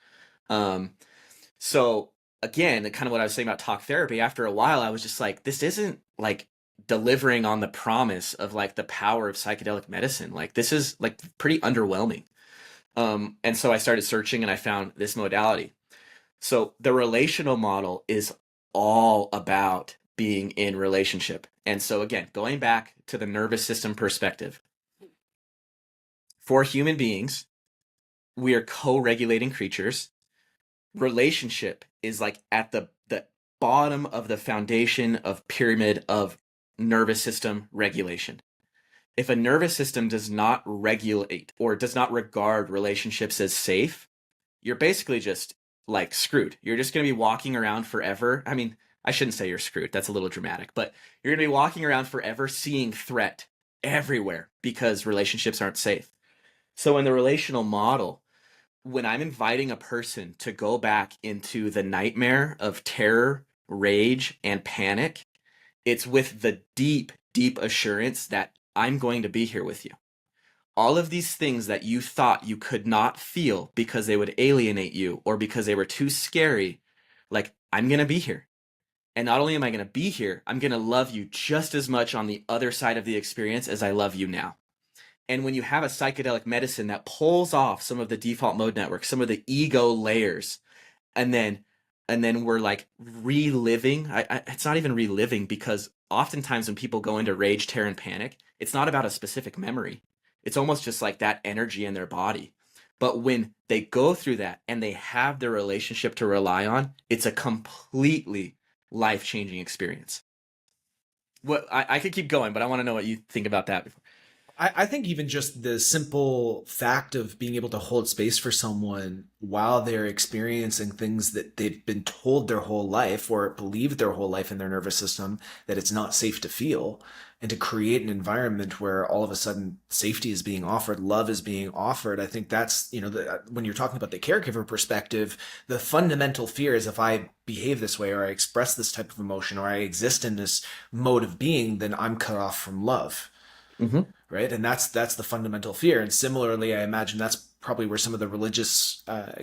[SPEAKER 1] So again, kind of what I was saying about talk therapy, after a while, I was just like, this isn't like delivering on the promise of like the power of psychedelic medicine. Like, this is like pretty underwhelming. And so I started searching and I found this modality. So the relational model is all about being in relationship. And so again, going back to the nervous system perspective, for human beings, we are co-regulating creatures. Relationship is like at the bottom of the foundation of pyramid of nervous system regulation. If a nervous system does not regulate or does not regard relationships as safe, you're basically just like screwed. You're just going to be walking around forever. I mean, I shouldn't say you're screwed. That's a little dramatic, but you're going to be walking around forever seeing threat everywhere because relationships aren't safe. So in the relational model, when I'm inviting a person to go back into the nightmare of terror, rage, and panic, it's with the deep, deep assurance that I'm going to be here with you. All of these things that you thought you could not feel because they would alienate you or because they were too scary, like, I'm going to be here. And not only am I going to be here, I'm going to love you just as much on the other side of the experience as I love you now. And when you have a psychedelic medicine that pulls off some of the default mode networks, some of the ego layers, and then we're like reliving. It's not even reliving, because oftentimes when people go into rage, terror, and panic, it's not about a specific memory. It's almost just like that energy in their body. But when they go through that and they have their relationship to rely on, it's a completely life-changing experience. What I could keep going, but I want to know what you think about that before.
[SPEAKER 2] I think even just the simple fact of being able to hold space for someone while they're experiencing things that they've been told their whole life or believed their whole life in their nervous system that it's not safe to feel, and to create an environment where all of a sudden safety is being offered, love is being offered. I think that's, when you're talking about the caregiver perspective, the fundamental fear is if I behave this way or I express this type of emotion or I exist in this mode of being, then I'm cut off from love.
[SPEAKER 1] Mm-hmm.
[SPEAKER 2] Right. And that's the fundamental fear. And similarly, I imagine that's probably where some of the religious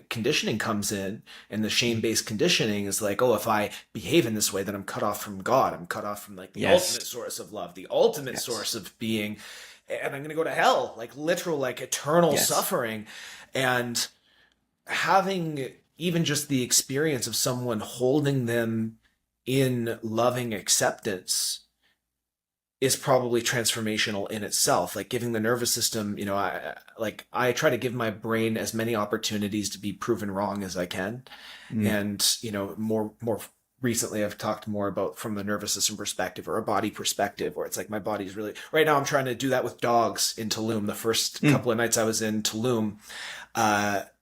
[SPEAKER 2] conditioning comes in. And the shame-based conditioning is like, oh, if I behave in this way, then I'm cut off from God. I'm cut off from like the ultimate source of love, the ultimate source of being. And I'm going to go to hell, like literal, like eternal suffering. And having even just the experience of someone holding them in loving acceptance is probably transformational in itself. Like giving the nervous system, I try to give my brain as many opportunities to be proven wrong as I can. And, more recently I've talked more about from the nervous system perspective or a body perspective, where it's like my body's really, right now I'm trying to do that with dogs in Tulum. The first couple of nights I was in Tulum,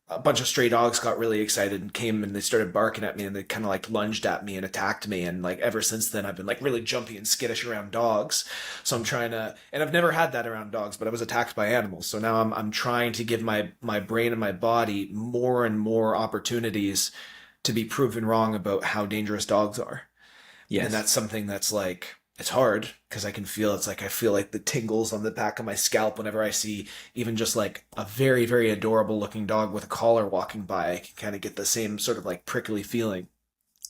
[SPEAKER 2] a bunch of stray dogs got really excited and came and they started barking at me, and they kind of like lunged at me and attacked me. And like ever since then, I've been like really jumpy and skittish around dogs. So I'm trying to, and I've never had that around dogs, but I was attacked by animals. So now I'm trying to give my brain and my body more and more opportunities to be proven wrong about how dangerous dogs are. Yes. And that's something that's like, it's hard because I can feel, it's like I feel like the tingles on the back of my scalp whenever I see even just like a very, very adorable looking dog with a collar walking by. I can kind of get the same sort of like prickly feeling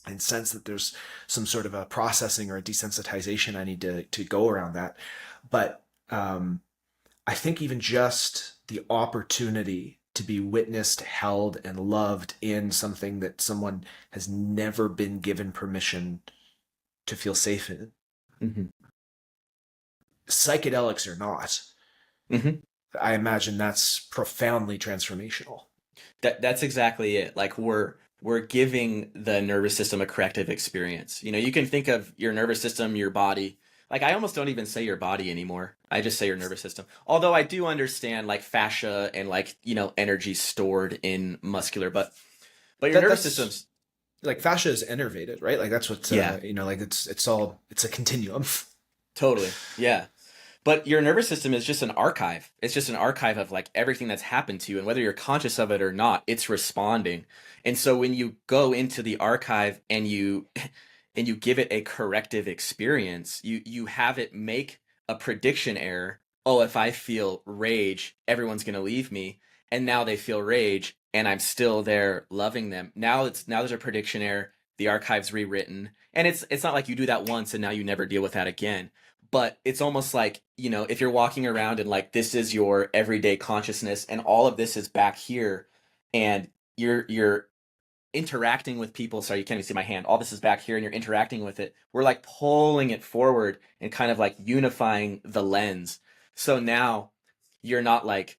[SPEAKER 2] and sense that there's some sort of a processing or a desensitization I need to go around that. But I think even just the opportunity to be witnessed, held, and loved in something that someone has never been given permission to feel safe in. Mm-hmm. Psychedelics or not, I imagine that's profoundly transformational.
[SPEAKER 1] That's exactly it. Like we're giving the nervous system a corrective experience. You can think of your nervous system, your body. Like I almost don't even say your body anymore. I just say your nervous system. Although I do understand like fascia and like, energy stored in muscular, but your nervous system's
[SPEAKER 2] like fascia is innervated, right? Like that's what, like it's a continuum.
[SPEAKER 1] Totally. Yeah. But your nervous system is just an archive. It's just an archive of like everything that's happened to you. And whether you're conscious of it or not, it's responding. And so when you go into the archive and you give it a corrective experience, you have it make a prediction error. Oh, if I feel rage, everyone's going to leave me. And now they feel rage and I'm still there loving them. Now there's a prediction error. The archive's rewritten. And it's not like you do that once and now you never deal with that again. But it's almost like, if you're walking around and like this is your everyday consciousness and all of this is back here and you're interacting with people. Sorry, you can't even see my hand. All this is back here and you're interacting with it. We're like pulling it forward and kind of like unifying the lens. So now you're not like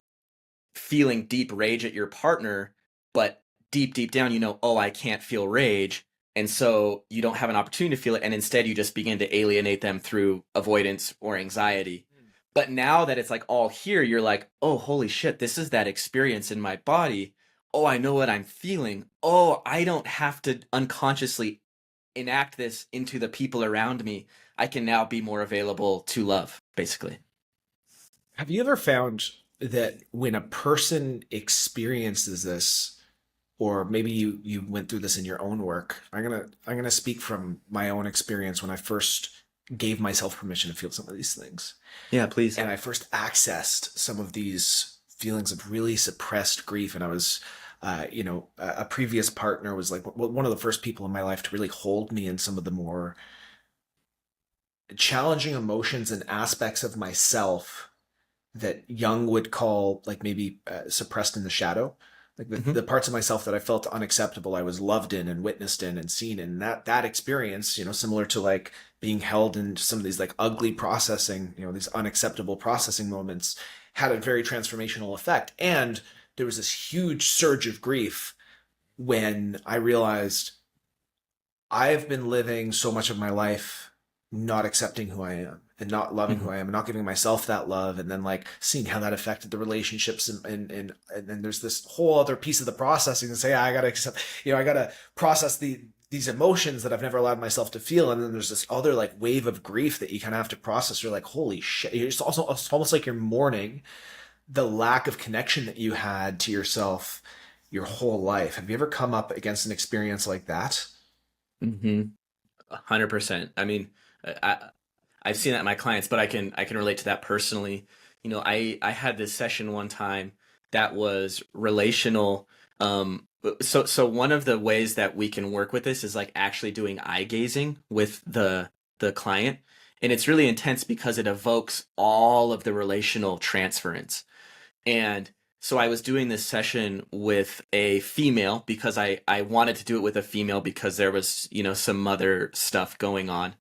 [SPEAKER 1] feeling deep rage at your partner, but deep down, oh, I can't feel rage. And so you don't have an opportunity to feel it. And instead you just begin to alienate them through avoidance or anxiety. But now that it's like all here, you're like, oh, holy shit, this is that experience in my body. oh, I know what I'm feeling. Oh, I don't have to unconsciously enact this into the people around me. I can now be more available to love, basically.
[SPEAKER 2] Have you ever found that when a person experiences this, or maybe you went through this in your own work? I'm gonna speak from my own experience when I first gave myself permission to feel some of these things,
[SPEAKER 1] Yeah, please.
[SPEAKER 2] and I first accessed some of these feelings of really suppressed grief. And I was, a previous partner was like one of the first people in my life to really hold me in some of the more challenging emotions and aspects of myself that Jung would call like maybe suppressed in the shadow, like
[SPEAKER 1] Hmm.
[SPEAKER 2] the parts of myself that I felt unacceptable, I was loved in and witnessed in and seen in. That experience, similar to like being held in some of these like ugly processing, these unacceptable processing moments, had a very transformational effect. And there was this huge surge of grief when I realized I've been living so much of my life not accepting who I am and not loving who
[SPEAKER 1] Hmm.
[SPEAKER 2] I am and not giving myself that love, and then like seeing how that affected the relationships, and then there's this whole other piece of the processing to say, I gotta accept, I gotta process these emotions that I've never allowed myself to feel. And then there's this other like wave of grief that you kind of have to process. You're like, holy shit. It's almost like you're mourning the lack of connection that you had to yourself your whole life. Have you ever come up against an experience like that?
[SPEAKER 1] Hmm. 100%. I mean, I, I've seen that in my clients, but I can relate to that personally. I had this session one time that was relational. So one of the ways that we can work with this is like actually doing eye gazing with the client, and it's really intense because it evokes all of the relational transference. And so I was doing this session with a female because I wanted to do it with a female because there was, some other stuff going on.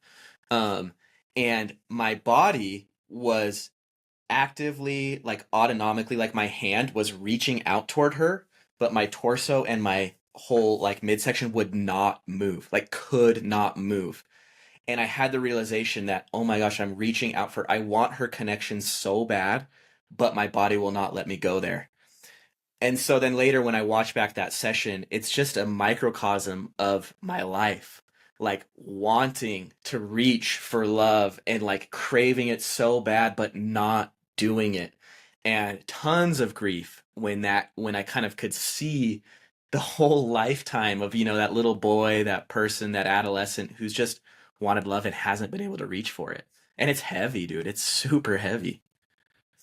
[SPEAKER 1] Um, and my body was actively, like autonomically, like my hand was reaching out toward her, but my torso and my whole like midsection would not move, like could not move. And I had the realization that, oh my gosh, I'm reaching out for, I want her connection so bad, but my body will not let me go there. And so then later, when I watch back that session, it's just a microcosm of my life, like wanting to reach for love and like craving it so bad, but not doing it. And tons of grief when I kind of could see the whole lifetime of, that little boy, that person, that adolescent who's just wanted love and hasn't been able to reach for it. And it's heavy, dude. It's super heavy.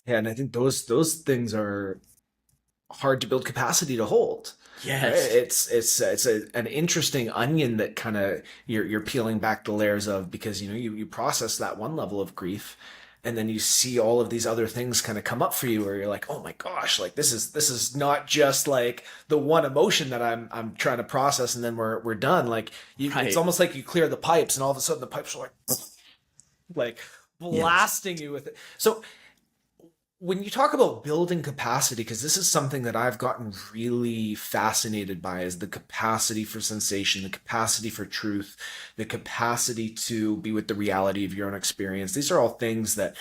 [SPEAKER 2] Yeah, and I think those things are hard to build capacity to hold. Right?
[SPEAKER 1] Yes.
[SPEAKER 2] An interesting onion that kind of you're peeling back the layers of, because you process that one level of grief, and then you see all of these other things kind of come up for you where you're like, oh my gosh, like this is not just like the one emotion that I'm trying to process and then we're done. Like it's
[SPEAKER 1] Right.
[SPEAKER 2] almost like you clear the pipes and all of a sudden the pipes are like
[SPEAKER 1] Yes.
[SPEAKER 2] blasting you with it. So when you talk about building capacity, because this is something that I've gotten really fascinated by, is the capacity for sensation, the capacity for truth, the capacity to be with the reality of your own experience. These are all things that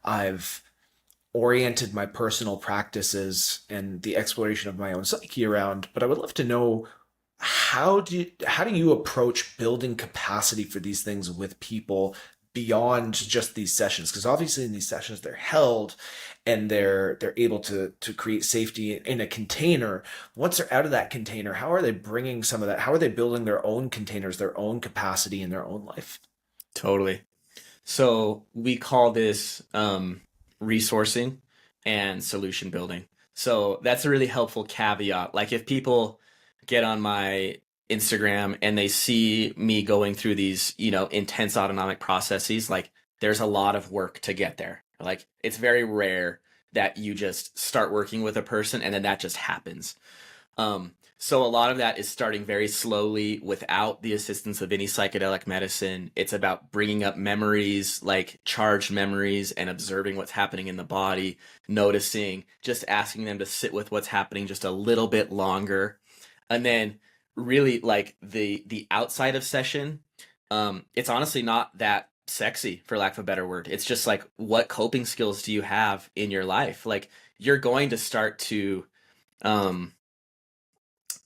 [SPEAKER 2] I've oriented my personal practices and the exploration of my own psyche around. But I would love to know, how do you approach building capacity for these things with people beyond just these sessions? Because obviously in these sessions they're held and they're able to create safety in a container. Once they're out of that container, how are they bringing some of that? How are they building their own containers, their own capacity in their own life?
[SPEAKER 1] Totally. So we call this resourcing and solution building. So that's a really helpful caveat. Like if people get on my Instagram and they see me going through these, intense autonomic processes, like there's a lot of work to get there. Like it's very rare that you just start working with a person and then that just happens. So a lot of that is starting very slowly without the assistance of any psychedelic medicine. It's about bringing up memories, like charged memories, and observing what's happening in the body, noticing, just asking them to sit with what's happening just a little bit longer. And then really like the outside of session, it's honestly not that sexy, for lack of a better word. It's just like, what coping skills do you have in your life? Like you're going to start to um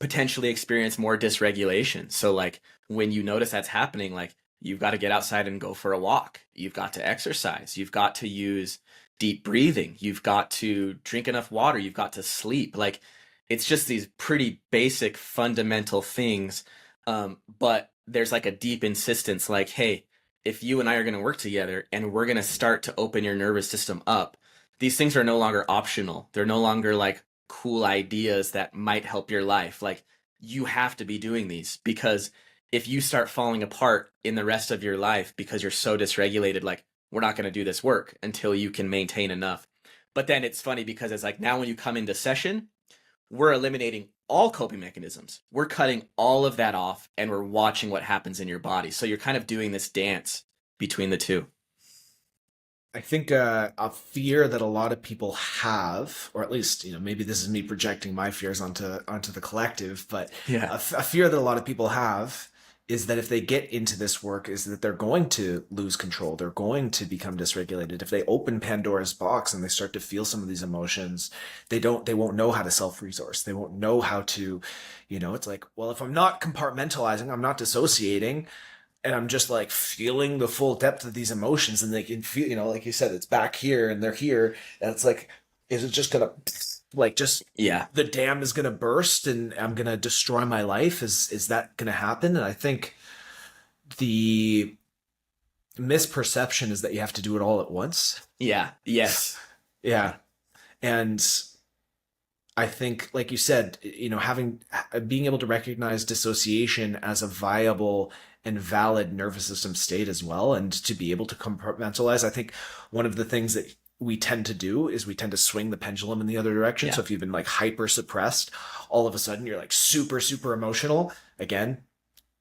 [SPEAKER 1] potentially experience more dysregulation. So like when you notice that's happening, like you've got to get outside and go for a walk. You've got to exercise. You've got to use deep breathing. You've got to drink enough water. You've got to sleep. Like it's just these pretty basic fundamental things. But there's like a deep insistence like, hey, if you and I are going to work together and we're going to start to open your nervous system up, these things are no longer optional. They're no longer like cool ideas that might help your life. Like you have to be doing these, because if you start falling apart in the rest of your life because you're so dysregulated, like we're not going to do this work until you can maintain enough. But then it's funny because it's like now when you come into session, we're eliminating all coping mechanisms. We're cutting all of that off and we're watching what happens in your body. So you're kind of doing this dance between the two.
[SPEAKER 2] I think a fear that a lot of people have, or at least, maybe this is me projecting my fears onto the collective, but
[SPEAKER 1] Yeah.
[SPEAKER 2] a fear that a lot of people have is that if they get into this work, is that they're going to lose control. They're going to become dysregulated. If they open Pandora's box and they start to feel some of these emotions, they won't know how to self-resource. They won't know how to, it's like, well, if I'm not compartmentalizing, I'm not dissociating, and I'm just like feeling the full depth of these emotions, and they can feel, like you said, it's back here and they're here. And it's like, is it just gonna
[SPEAKER 1] Yeah.
[SPEAKER 2] the dam is gonna burst and I'm gonna destroy my life? Is that gonna happen? And I think the misperception is that you have to do it all at once.
[SPEAKER 1] Yeah. Yes.
[SPEAKER 2] Yeah. And I think, like you said, being able to recognize dissociation as a viable and valid nervous system state as well, and to be able to compartmentalize. I think one of the things that we tend to do is we tend to swing the pendulum in the other direction.
[SPEAKER 1] Yeah.
[SPEAKER 2] So if you've been like hyper suppressed, all of a sudden you're like super, super emotional. Again,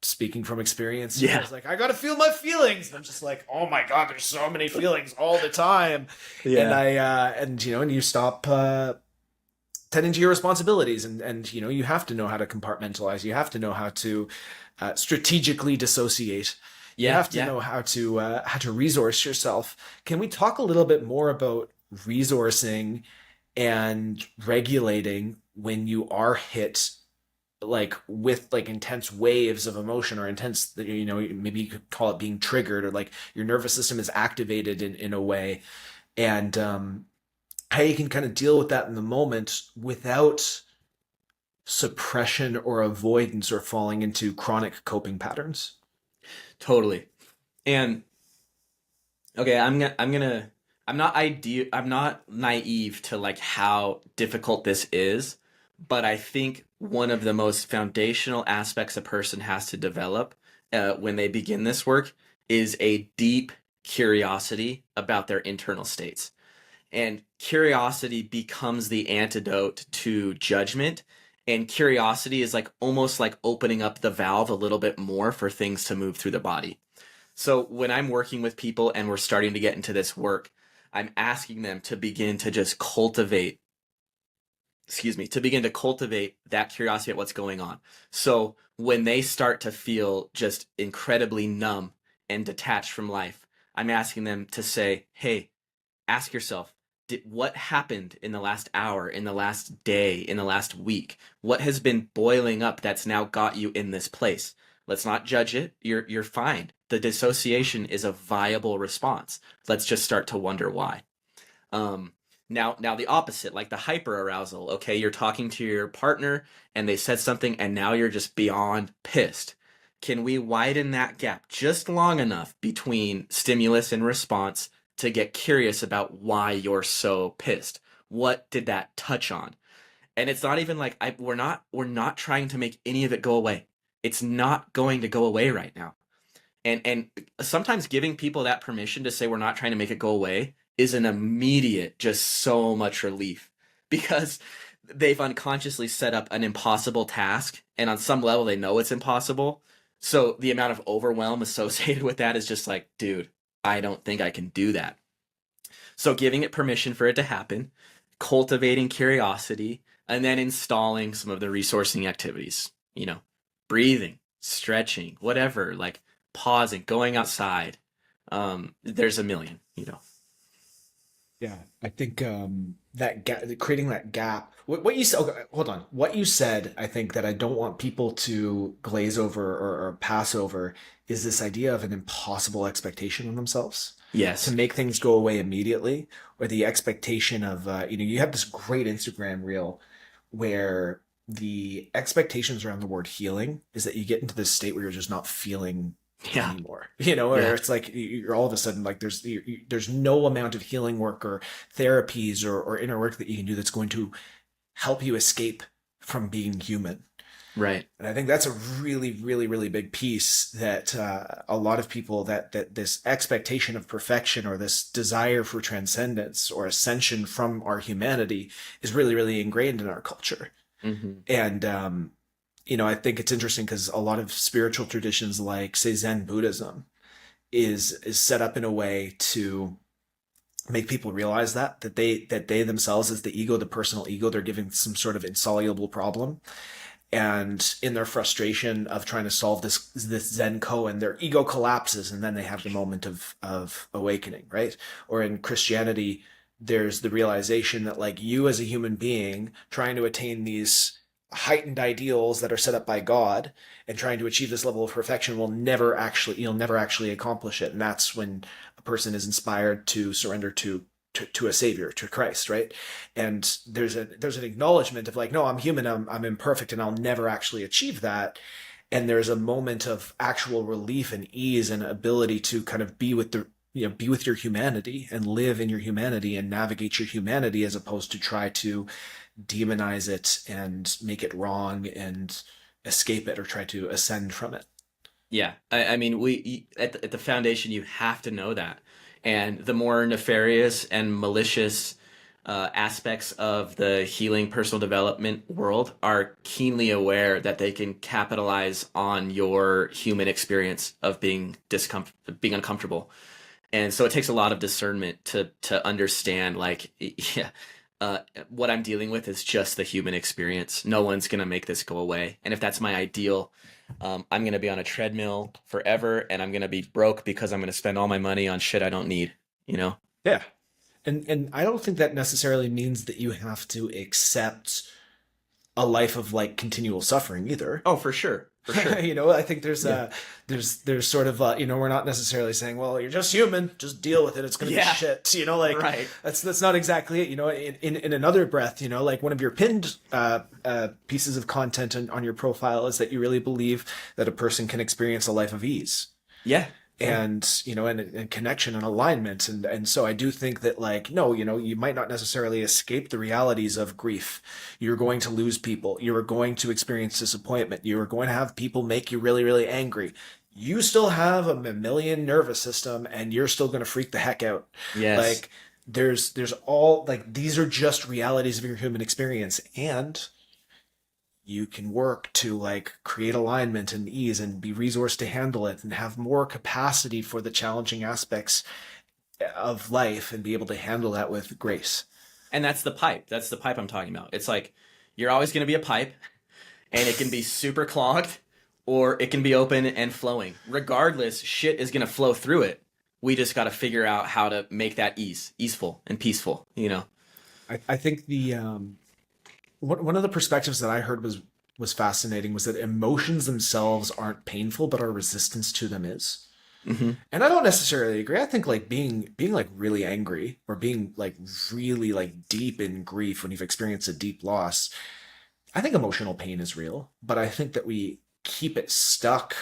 [SPEAKER 2] speaking from experience,
[SPEAKER 1] Yeah.
[SPEAKER 2] I was like, I gotta feel my feelings. And I'm just like, oh my God, there's so many feelings all the time.
[SPEAKER 1] Yeah.
[SPEAKER 2] And you stop tending to your responsibilities, and you have to know how to compartmentalize. You have to know how to strategically dissociate. You have to know how to resource yourself. Can we talk a little bit more about resourcing and regulating when you are hit like with like intense waves of emotion, or intense, maybe you could call it being triggered, or like your nervous system is activated in a way, and how you can kind of deal with that in the moment without suppression or avoidance or falling into chronic coping patterns?
[SPEAKER 1] Totally. And okay, I'm not naive to like how difficult this is, but I think one of the most foundational aspects a person has to develop when they begin this work is a deep curiosity about their internal states. And curiosity becomes the antidote to judgment. And curiosity is like almost like opening up the valve a little bit more for things to move through the body. So when I'm working with people and we're starting to get into this work, I'm asking them to begin to just cultivate that curiosity at what's going on. So when they start to feel just incredibly numb and detached from life, I'm asking them to say, hey, ask yourself, what happened in the last hour, in the last day, in the last week? What has been boiling up that's now got you in this place? Let's not judge it. You're fine. The dissociation is a viable response. Let's just start to wonder why. Now the opposite, like the hyper arousal. Okay, you're talking to your partner and they said something and now you're just beyond pissed. Can we widen that gap just long enough between stimulus and response to get curious about why you're so pissed? What did that touch on? And it's not even like we're not trying to make any of it go away. It's not going to go away right now. And sometimes giving people that permission to say we're not trying to make it go away is an immediate, just so much relief, because they've unconsciously set up an impossible task, and on some level they know it's impossible. So the amount of overwhelm associated with that is just like, dude, I don't think I can do that. So giving it permission for it to happen, cultivating curiosity, and then installing some of the resourcing activities, breathing, stretching, whatever, like pausing, going outside. There's a million.
[SPEAKER 2] Yeah, I think that gap, creating that gap. What you said, okay, hold on. What you said, I think that I don't want people to glaze over or pass over is this idea of an impossible expectation on themselves to
[SPEAKER 1] Yes.
[SPEAKER 2] make things go away immediately, or the expectation of you have this great Instagram reel where the expectations around the word healing is that you get into this state where you're just not feeling
[SPEAKER 1] Yeah.
[SPEAKER 2] anymore, or
[SPEAKER 1] Yeah.
[SPEAKER 2] it's like you're all of a sudden like there's no amount of healing work or therapies or inner work that you can do that's going to help you escape from being human.
[SPEAKER 1] Right.
[SPEAKER 2] And I think that's a really, really, really big piece that a lot of people that this expectation of perfection or this desire for transcendence or ascension from our humanity is really, really ingrained in our culture.
[SPEAKER 1] Hmm.
[SPEAKER 2] And I think it's interesting because a lot of spiritual traditions, like say Zen Buddhism, is set up in a way to make people realize that they themselves, as the ego, the personal ego, they're giving some sort of insoluble problem, and in their frustration of trying to solve this Zen koan, their ego collapses, and then they have the moment of awakening, right? Or in Christianity, there's the realization that like you as a human being trying to attain these heightened ideals that are set up by God and trying to achieve this level of perfection you'll never actually accomplish it. And that's when a person is inspired to surrender to a savior, to Christ, right? And there's an acknowledgement of like, no, I'm human, I'm imperfect, and I'll never actually achieve that. And there's a moment of actual relief and ease and ability to kind of be with your humanity and live in your humanity and navigate your humanity, as opposed to try to demonize it and make it wrong and escape it or try to ascend from it.
[SPEAKER 1] Yeah. I mean, at the foundation, you have to know that. And the more nefarious and malicious aspects of the healing personal development world are keenly aware that they can capitalize on your human experience of being uncomfortable. And so it takes a lot of discernment to understand, like, yeah, what I'm dealing with is just the human experience. No one's gonna make this go away. And if that's my ideal, I'm gonna be on a treadmill forever, and I'm gonna be broke because I'm gonna spend all my money on shit I don't need. You know?
[SPEAKER 2] Yeah. And I don't think that necessarily means that you have to accept a life of like continual suffering either.
[SPEAKER 1] Oh, for sure, for sure.
[SPEAKER 2] I think
[SPEAKER 1] Yeah.
[SPEAKER 2] there's sort of we're not necessarily saying, well, you're just human, just deal with it, it's going to be
[SPEAKER 1] Yeah.
[SPEAKER 2] shit, like
[SPEAKER 1] Right.
[SPEAKER 2] that's not exactly it. In another breath, like one of your pinned pieces of content on your profile is that you really believe that a person can experience a life of ease
[SPEAKER 1] Yeah. Yeah.
[SPEAKER 2] and connection and alignment, and so I do think that like no, you might not necessarily escape the realities of grief. You're going to lose people, you're going to experience disappointment, you're going to have people make you really, really angry. You still have a mammalian nervous system, and you're still going to freak the heck out.
[SPEAKER 1] Yes.
[SPEAKER 2] Like there's all like these are just realities of your human experience, and you can work to like create alignment and ease and be resourced to handle it and have more capacity for the challenging aspects of life and be able to handle that with grace.
[SPEAKER 1] And that's the pipe. That's the pipe I'm talking about. It's like you're always gonna be a pipe, and it can be super clogged, or it can be open and flowing. Regardless, shit is gonna flow through it. We just got to figure out how to make that easeful and peaceful.
[SPEAKER 2] I think the one of the perspectives that I heard was fascinating, was that emotions themselves aren't painful, but our resistance to them is.
[SPEAKER 1] Hmm.
[SPEAKER 2] And I don't necessarily agree. I think like being like really angry or being like really like deep in grief when you've experienced a deep loss, I think emotional pain is real, but I think that we keep it stuck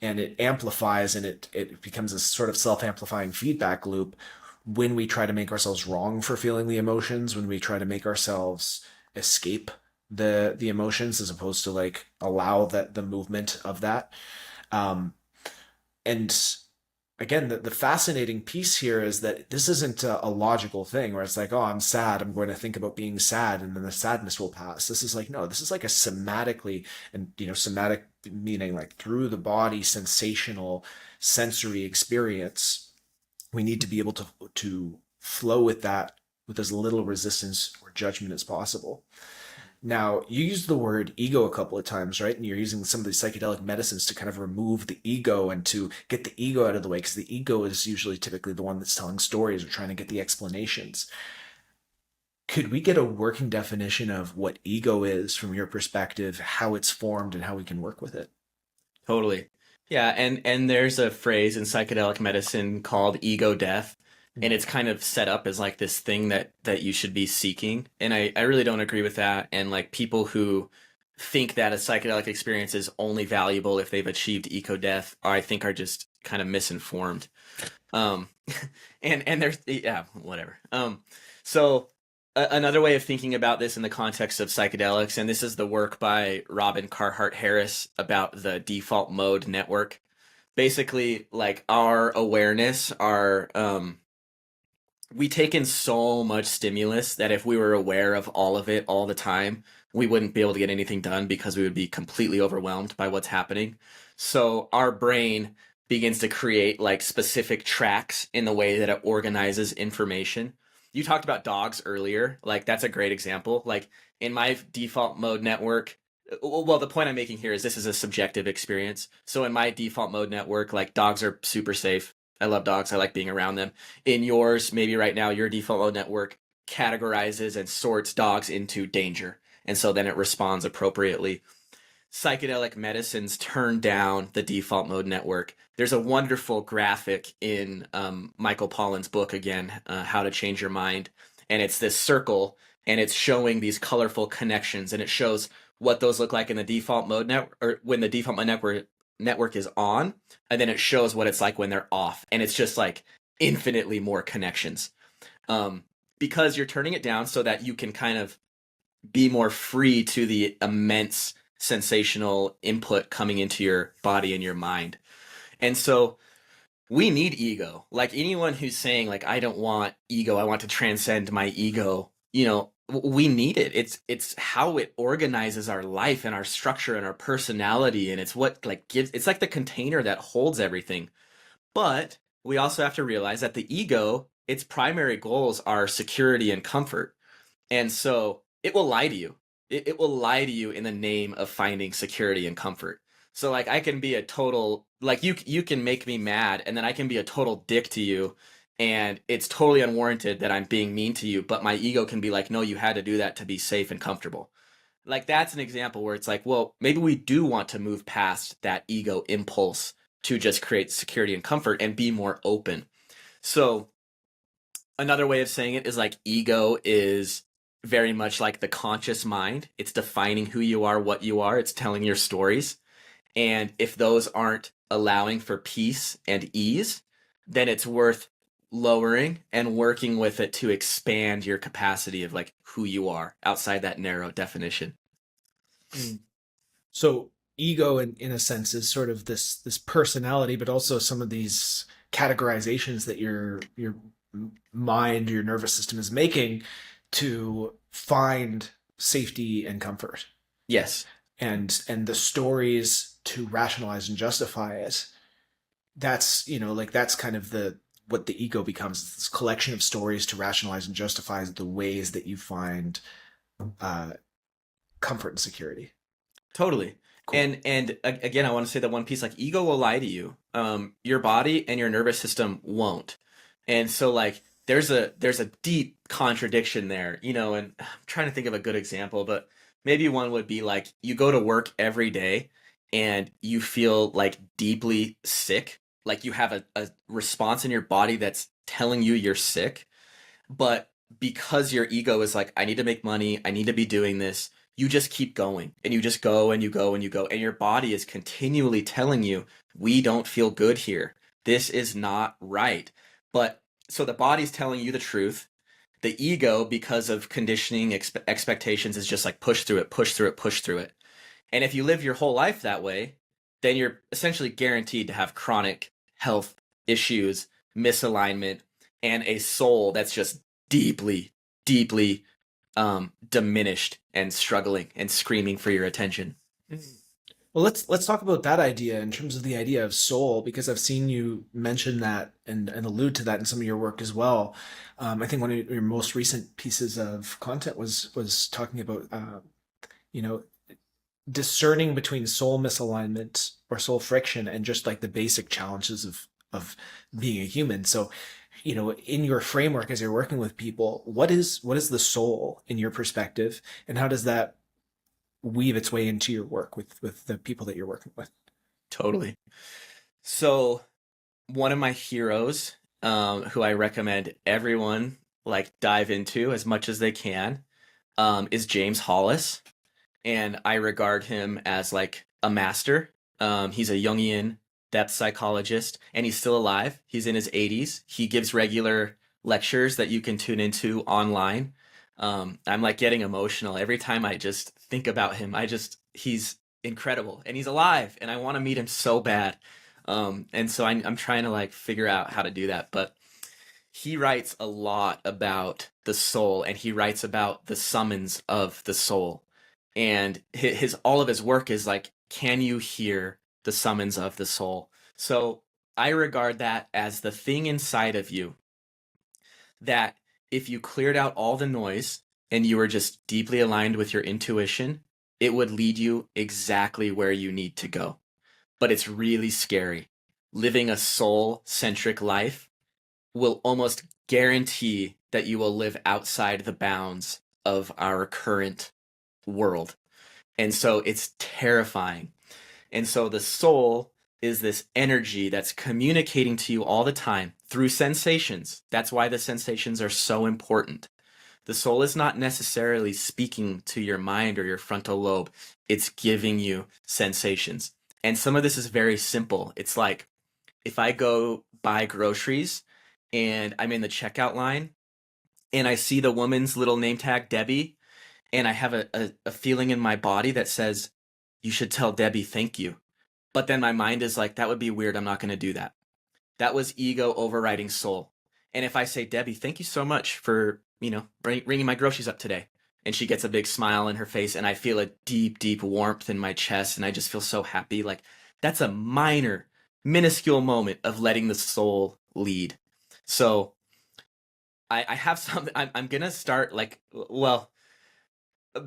[SPEAKER 2] and it amplifies, and it becomes a sort of self-amplifying feedback loop when we try to make ourselves wrong for feeling the emotions, when we try to make ourselves escape the emotions as opposed to like allow that the movement of that. Um, and again, the fascinating piece here is that this isn't a logical thing where it's like, oh, I'm sad, I'm going to think about being sad, and then the sadness will pass. This is like, no, this is like a somatically, and somatic meaning like through the body, sensational, sensory experience. We need to be able to flow with that with as little resistance or judgment as possible. Now, you used the word ego a couple of times, right? And you're using some of these psychedelic medicines to kind of remove the ego and to get the ego out of the way, because the ego is usually typically the one that's telling stories or trying to get the explanations. Could we get a working definition of what ego is from your perspective, how it's formed, and how we can work with it?
[SPEAKER 1] Totally. Yeah, and there's a phrase in psychedelic medicine called ego death, and it's kind of set up as like this thing that you should be seeking. And I really don't agree with that. And like people who think that a psychedelic experience is only valuable if they've achieved eco death, I think are just kind of misinformed. Um, and there's yeah, whatever. So another way of thinking about this in the context of psychedelics, and this is the work by Robin Carhart Harris about the default mode network. Basically, like our awareness, our we take in so much stimulus that if we were aware of all of it all the time, we wouldn't be able to get anything done because we would be completely overwhelmed by what's happening. So our brain begins to create like specific tracks in the way that it organizes information. You talked about dogs earlier. Like that's a great example. Like in my default mode network, well, the point I'm making here is this is a subjective experience. So in my default mode network, like dogs are super safe. I love dogs. I like being around them. In yours, maybe right now, your default mode network categorizes and sorts dogs into danger. And so then it responds appropriately. Psychedelic medicines turn down the default mode network. There's a wonderful graphic in Michael Pollan's book again, How to Change Your Mind, and it's this circle, and it's showing these colorful connections, and it shows what those look like in the default mode network, or when the default mode network is on, and then it shows what it's like when they're off, and it's just like infinitely more connections, because you're turning it down so that you can kind of be more free to the immense sensational input coming into your body and your mind. And so we need ego. Like anyone who's saying like I don't want ego, I want to transcend my ego, we need it. It's how it organizes our life and our structure and our personality, and it's what like gives, it's like the container that holds everything. But we also have to realize that the ego, its primary goals are security and comfort. And so it will lie to you. It will lie to you in the name of finding security and comfort. So like I can be a total like you can make me mad, and then I can be a total dick to you, and it's totally unwarranted that I'm being mean to you, but my ego can be like, no, you had to do that to be safe and comfortable. Like that's an example where it's like, well, maybe we do want to move past that ego impulse to just create security and comfort and be more open. So another way of saying it is like ego is very much like the conscious mind. It's defining who you are, what you are, it's telling your stories. And if those aren't allowing for peace and ease, then it's worth lowering and working with it to expand your capacity of like who you are outside that narrow definition.
[SPEAKER 2] Mm. So ego, in a sense, is sort of this personality, but also some of these categorizations that your mind, your nervous system is making to find safety and comfort,
[SPEAKER 1] Yes,
[SPEAKER 2] and the stories to rationalize and justify it. That's like that's kind of the what the ego becomes, this collection of stories to rationalize and justify the ways that you find uh, comfort and security.
[SPEAKER 1] totally.
[SPEAKER 2] Cool.
[SPEAKER 1] And again, I want to say that one piece, like ego will lie to you. Your body and your nervous system won't. And so like there's a deep contradiction there, and I'm trying to think of a good example, but maybe one would be like you go to work every day and you feel like deeply sick, like you have a response in your body that's telling you you're sick, but because your ego is like, I need to make money, I need to be doing this, you just keep going and you just go and you go and you go. And your body is continually telling you, we don't feel good here. This is not right. But so the body's telling you the truth. The ego, because of conditioning, expectations, is just like push through it, push through it, push through it. And if you live your whole life that way, then you're essentially guaranteed to have chronic health issues, misalignment, and a soul that's just deeply, deeply diminished and struggling and screaming for your attention.
[SPEAKER 2] Well, let's talk about that idea in terms of the idea of soul, because I've seen you mention that and allude to that in some of your work as well. I think one of your most recent pieces of content was talking about you know, discerning between soul misalignment or soul friction and just like the basic challenges of being a human. So, in your framework as you're working with people, what is the soul in your perspective, and how does that weave its way into your work with the people that you're working with?
[SPEAKER 1] Totally. So one of my heroes, who I recommend everyone like dive into as much as they can, is James Hollis, and I regard him as like a master. He's a Jungian depth psychologist, and he's still alive. He's in his 80s. He gives regular lectures that you can tune into online. I'm like getting emotional every time I just think about him. He's incredible, and he's alive, and I want to meet him so bad. And so I'm trying to like figure out how to do that. But he writes a lot about the soul, and he writes about the summons of the soul. And his all of his work is like, can you hear the summons of the soul? So I regard that as the thing inside of you that if you cleared out all the noise and you were just deeply aligned with your intuition, it would lead you exactly where you need to go. But it's really scary. Living a soul-centric life will almost guarantee that you will live outside the bounds of our current world. And so it's terrifying. And so the soul is this energy that's communicating to you all the time through sensations. That's why the sensations are so important. The soul is not necessarily speaking to your mind or your frontal lobe. It's giving you sensations. And some of this is very simple. It's like if I go buy groceries and I'm in the checkout line and I see the woman's little name tag, Debbie, and I have a feeling in my body that says, you should tell Debbie thank you. But then my mind is like, that would be weird. I'm not going to do that. That was ego overriding soul. And if I say, Debbie, thank you so much for, bringing my groceries up today. And she gets a big smile in her face and I feel a deep, deep warmth in my chest and I just feel so happy. Like that's a minuscule moment of letting the soul lead. So I have something, I'm going to start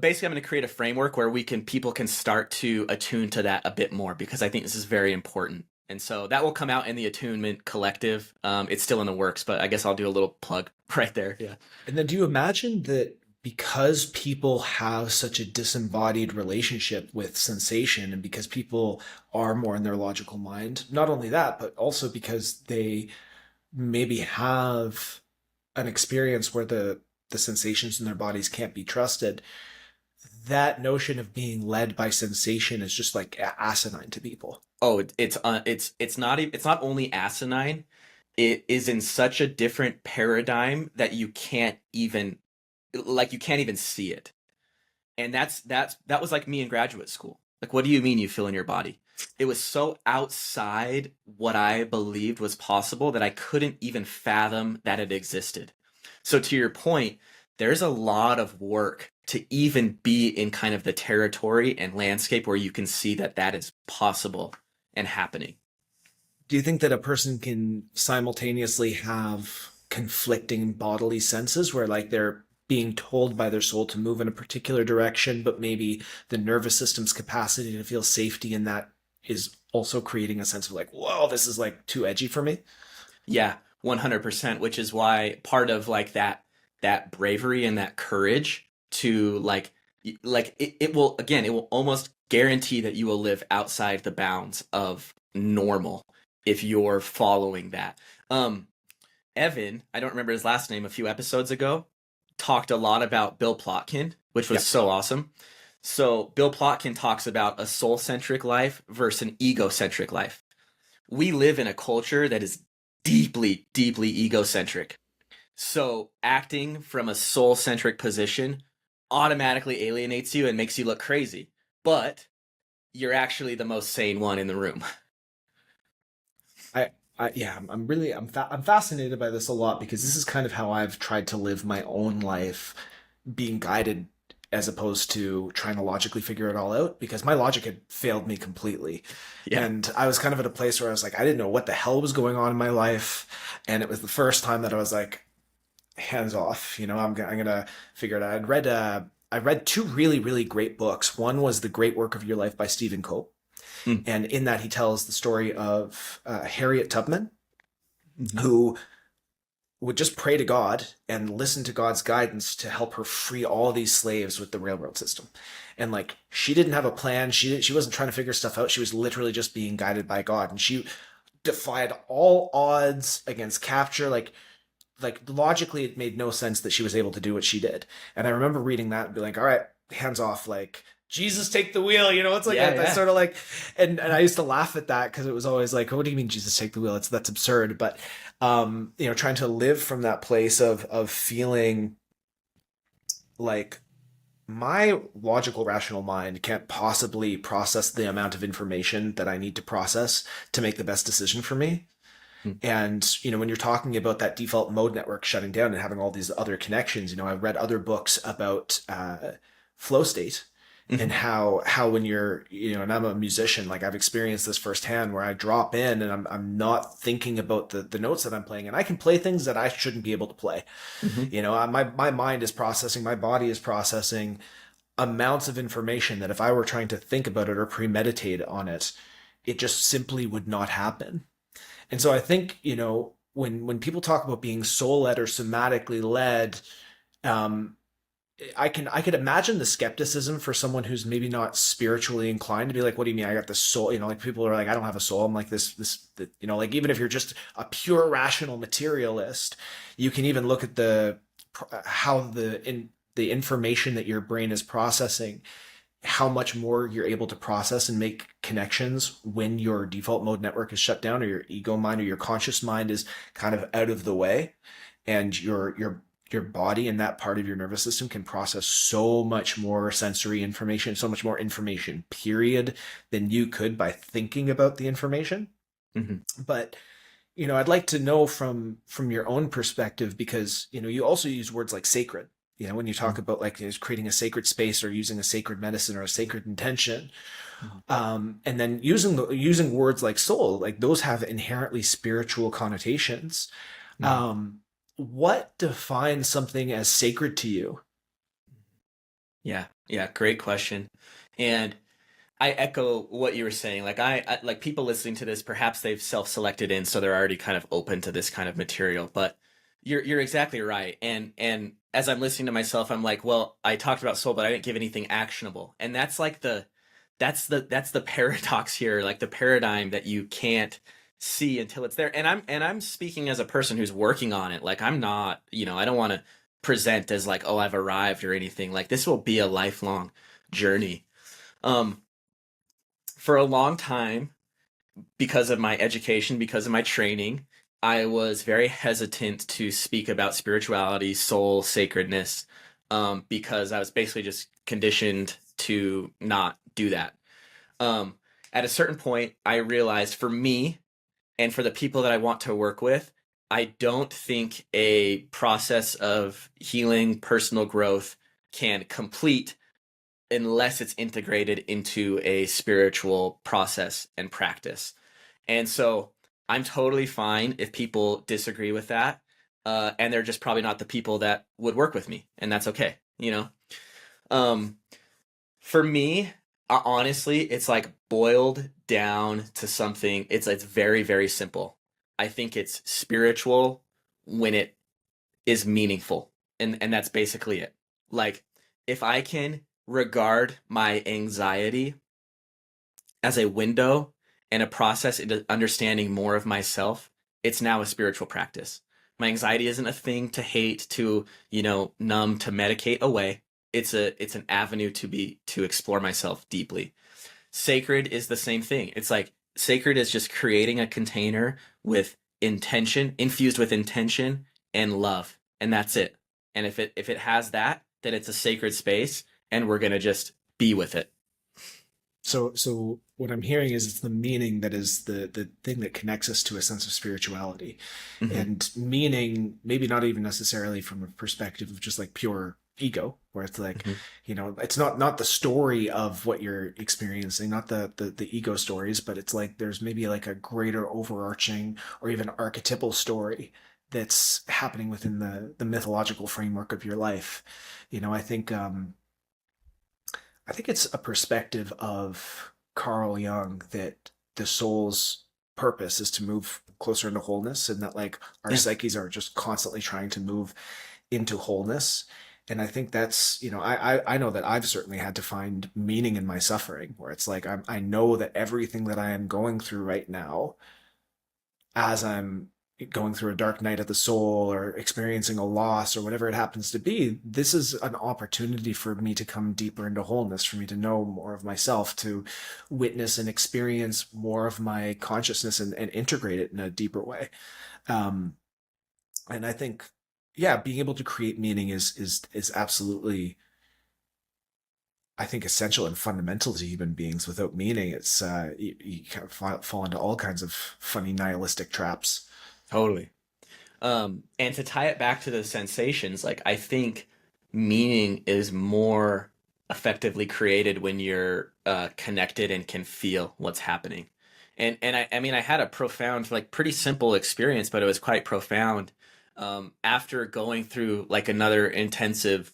[SPEAKER 1] basically I'm going to create a framework where people can start to attune to that a bit more, because I think this is very important. And so that will come out in the Attunement Collective. It's still in the works, but I guess I'll do a little plug right there. Yeah.
[SPEAKER 2] And then do you imagine that because people have such a disembodied relationship with sensation, and because people are more in their logical mind, not only that, but also because they maybe have an experience where the sensations in their bodies can't be trusted, that notion of being led by sensation is just like asinine to people?
[SPEAKER 1] Oh, it's not only asinine, it is in such a different paradigm that you can't even see it. And that was like me in graduate school. Like, what do you mean you feel in your body? It was so outside what I believed was possible that I couldn't even fathom that it existed. So to your point, there's a lot of work to even be in kind of the territory and landscape where you can see that that is possible and happening.
[SPEAKER 2] Do you think that a person can simultaneously have conflicting bodily senses where like they're being told by their soul to move in a particular direction, but maybe the nervous system's capacity to feel safety in that is also creating a sense of like, whoa, this is like too edgy for me?
[SPEAKER 1] Yeah, 100%, which is why part of like that bravery and that courage to it will almost guarantee that you will live outside the bounds of normal if you're following that. Evan, I don't remember his last name, a few episodes ago, talked a lot about Bill Plotkin, which was so awesome. So Bill Plotkin talks about a soul-centric life versus an ego-centric life. We live in a culture that is deeply, deeply egocentric. So acting from a soul-centric position automatically alienates you and makes you look crazy. But you're actually the most sane one in the room.
[SPEAKER 2] I'm fascinated by this a lot because this is kind of how I've tried to live my own life, being guided as opposed to trying to logically figure it all out, because my logic had failed me completely. Yeah. And I was kind of at a place where I was like, I didn't know what the hell was going on in my life. And it was the first time that I was like, hands off, I'm going to figure it out. I'd read a I read two really, really great books. One was The Great Work of Your Life by Stephen Cope.
[SPEAKER 1] Mm.
[SPEAKER 2] And in that, he tells the story of Harriet Tubman,
[SPEAKER 1] Mhm.
[SPEAKER 2] who would just pray to God and listen to God's guidance to help her free all these slaves with the railroad system. And like, she didn't have a plan. She wasn't trying to figure stuff out. She was literally just being guided by God. And she defied all odds against capture. Like logically, it made no sense that she was able to do what she did. And I remember reading that and be like, all right, hands off, like, Jesus, take the wheel. You know, it's like
[SPEAKER 1] Yeah,
[SPEAKER 2] that
[SPEAKER 1] yeah.
[SPEAKER 2] sort of like, and I used to laugh at that because it was always like, oh, what do you mean Jesus, take the wheel? That's absurd. But, you know, trying to live from that place of feeling like my logical, rational mind can't possibly process the amount of information that I need to process to make the best decision for me.
[SPEAKER 1] Mm.
[SPEAKER 2] And, you know, when you're talking about that default mode network shutting down and having all these other connections, you know, I've read other books about flow state and
[SPEAKER 1] Mhm.
[SPEAKER 2] how when you're, you know, and I'm a musician, like I've experienced this firsthand where I drop in and I'm not thinking about the notes that I'm playing, and I can play things that I shouldn't be able to play.
[SPEAKER 1] Mhm.
[SPEAKER 2] You know, my mind is processing, my body is processing amounts of information that if I were trying to think about it or premeditate on it, it just simply would not happen. And so I think, you know, when people talk about being soul led or somatically led, um, I could imagine the skepticism for someone who's maybe not spiritually inclined to be like, what do you mean? I got the soul, you know, like people are like, I don't have a soul. I'm like you know, like even if you're just a pure rational materialist, you can even look at how the information that your brain is processing, how much more you're able to process and make connections when your default mode network is shut down or your ego mind or your conscious mind is kind of out of the way, and your body and that part of your nervous system can process so much more sensory information, so much more information, period, than you could by thinking about the information.
[SPEAKER 1] Mhm.
[SPEAKER 2] But you know, I'd like to know from your own perspective, because you know, you also use words like sacred. You know, when you talk
[SPEAKER 1] Mhm.
[SPEAKER 2] about like creating a sacred space or using a sacred medicine or a sacred intention,
[SPEAKER 1] Mhm.
[SPEAKER 2] and then using words like soul, like those have inherently spiritual connotations.
[SPEAKER 1] Mhm.
[SPEAKER 2] Um, what defines something as sacred to you?
[SPEAKER 1] Yeah, yeah, great question. And I echo what you were saying. Like like people listening to this, perhaps they've self-selected in, so they're already kind of open to this kind of material. But you're exactly right. And as I'm listening to myself, I'm like, well, I talked about soul, but I didn't give anything actionable. And that's like that's the paradox here, like the paradigm that you can't see until it's there. And I'm speaking as a person who's working on it. Like I'm not, I don't want to present as like, oh, I've arrived or anything. Like this will be a lifelong journey. Um, for a long time, because of my education, because of my training, I was very hesitant to speak about spirituality, soul, sacredness, because I was basically just conditioned to not do that. Um, at a certain point, I realized for me and for the people that I want to work with, I don't think a process of healing, personal growth can complete unless it's integrated into a spiritual process and practice. And so I'm totally fine if people disagree with that. And they're just probably not the people that would work with me. And that's okay. Um, for me, honestly, it's like boiled down to something. It's very, very simple. I think it's spiritual when it is meaningful. And that's basically it. Like if I can regard my anxiety as a window and a process into understanding more of myself, it's now a spiritual practice. My anxiety isn't a thing to hate, to, numb, to medicate away. It's an avenue to explore myself deeply. Sacred is the same thing. It's like sacred is just creating a container with intention, infused with intention and love. And that's it. And if it has that, then it's a sacred space and we're gonna just be with it.
[SPEAKER 2] So what I'm hearing is it's the meaning that is the thing that connects us to a sense of spirituality,
[SPEAKER 1] Hmm.
[SPEAKER 2] and meaning maybe not even necessarily from a perspective of just like pure ego, where it's like,
[SPEAKER 1] Hmm.
[SPEAKER 2] you know, it's not the story of what you're experiencing, not the ego stories, but it's like there's maybe like a greater overarching or even archetypal story that's happening within the mythological framework of your life. You know, I think I think it's a perspective of Carl Jung that the soul's purpose is to move closer into wholeness, and that like our
[SPEAKER 1] Yeah.
[SPEAKER 2] psyches are just constantly trying to move into wholeness. And I think that's, I know that I've certainly had to find meaning in my suffering, where it's like I know that everything that I am going through right now, as I'm going through a dark night of the soul or experiencing a loss or whatever it happens to be, this is an opportunity for me to come deeper into wholeness, for me to know more of myself, to witness and experience more of my consciousness and integrate it in a deeper way. Um, and I think, yeah, being able to create meaning is absolutely, I think, essential and fundamental to human beings. Without meaning, it's you kind of fall into all kinds of funny nihilistic traps.
[SPEAKER 1] Totally. And to tie it back to the sensations, like I think meaning is more effectively created when you're connected and can feel what's happening. And I mean I had a profound, like pretty simple experience, but it was quite profound. After going through like another intensive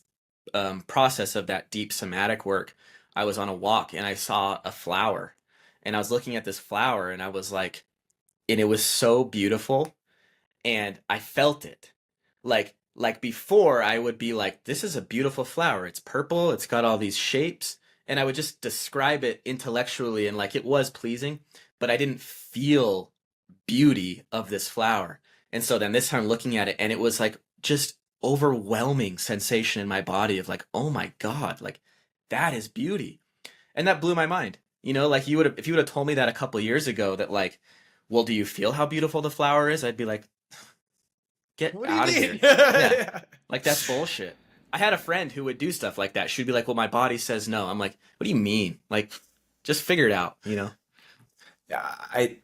[SPEAKER 1] process of that deep somatic work, I was on a walk and I saw a flower, and I was looking at this flower and I was like, and it was so beautiful, and I felt it. Like before I would be like, this is a beautiful flower. It's purple, it's got all these shapes, and I would just describe it intellectually and like it was pleasing, but I didn't feel beauty of this flower. And so then this time looking at it, and it was like just overwhelming sensation in my body of like, oh my God, like that is beauty. And that blew my mind. You know, like you would have, if you would have told me that a couple years ago that like, well, do you feel how beautiful the flower is? I'd be like, get
[SPEAKER 2] What do you
[SPEAKER 1] out of
[SPEAKER 2] mean?
[SPEAKER 1] here. Yeah. Like that's bullshit. I had a friend who would do stuff like that. She'd be like, well, my body says no. I'm like, what do you mean? Like, just figure it out, you know?
[SPEAKER 2] Yeah, I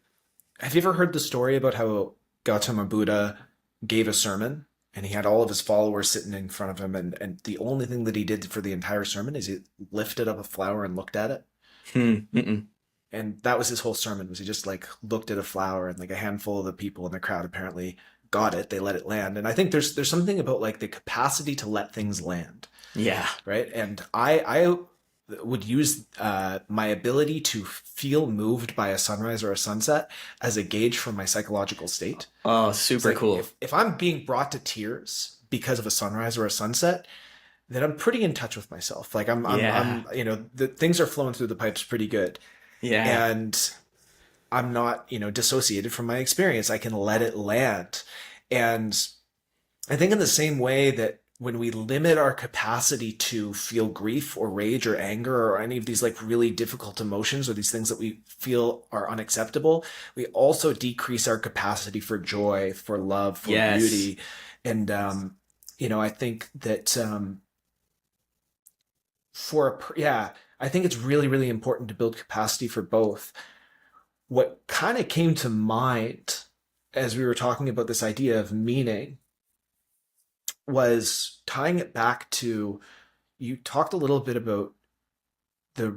[SPEAKER 2] have you ever heard the story about how Gautama Buddha gave a sermon and he had all of his followers sitting in front of him, and the only thing that he did for the entire sermon is he lifted up a flower and looked at it.
[SPEAKER 1] Mm-mm.
[SPEAKER 2] And that was his whole sermon, was he just like looked at a flower, and like a handful of the people in the crowd apparently got it. They let it land. And I think there's something about like the capacity to let things land,
[SPEAKER 1] Yeah.
[SPEAKER 2] right? And I would use my ability to feel moved by a sunrise or a sunset as a gauge for my psychological state.
[SPEAKER 1] Oh,
[SPEAKER 2] It's
[SPEAKER 1] super
[SPEAKER 2] like
[SPEAKER 1] cool.
[SPEAKER 2] if I'm being brought to tears because of a sunrise or a sunset, then I'm pretty in touch with myself. Like
[SPEAKER 1] Yeah.
[SPEAKER 2] the things are flowing through the pipes pretty good,
[SPEAKER 1] Yeah.
[SPEAKER 2] and I'm not, dissociated from my experience. I can let it land. And I think in the same way that when we limit our capacity to feel grief or rage or anger or any of these like really difficult emotions or these things that we feel are unacceptable, we also decrease our capacity for joy, for love, for
[SPEAKER 1] Yes.
[SPEAKER 2] beauty. And, I think that yeah, I think it's really, really important to build capacity for both. What kind of came to mind as we were talking about this idea of meaning was tying it back to, you talked a little bit about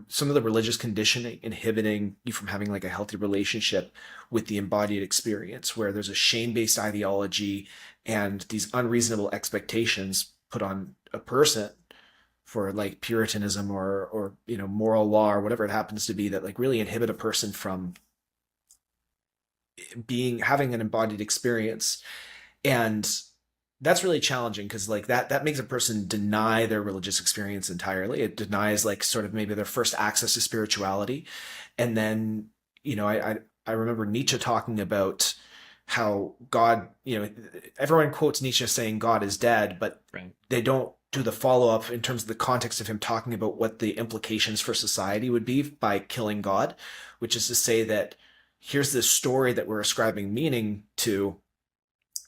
[SPEAKER 2] some of the religious conditioning inhibiting you from having like a healthy relationship with the embodied experience, where there's a shame-based ideology and these unreasonable expectations put on a person for like puritanism or moral law or whatever it happens to be, that like really inhibit a person from having an embodied experience. And that's really challenging because like that makes a person deny their religious experience entirely. It denies like sort of maybe their first access to spirituality. And then I remember Nietzsche talking about how God, everyone quotes Nietzsche saying God is dead, but
[SPEAKER 1] Right.
[SPEAKER 2] they don't do the follow-up in terms of the context of him talking about what the implications for society would be by killing God, which is to say that here's this story that we're ascribing meaning to,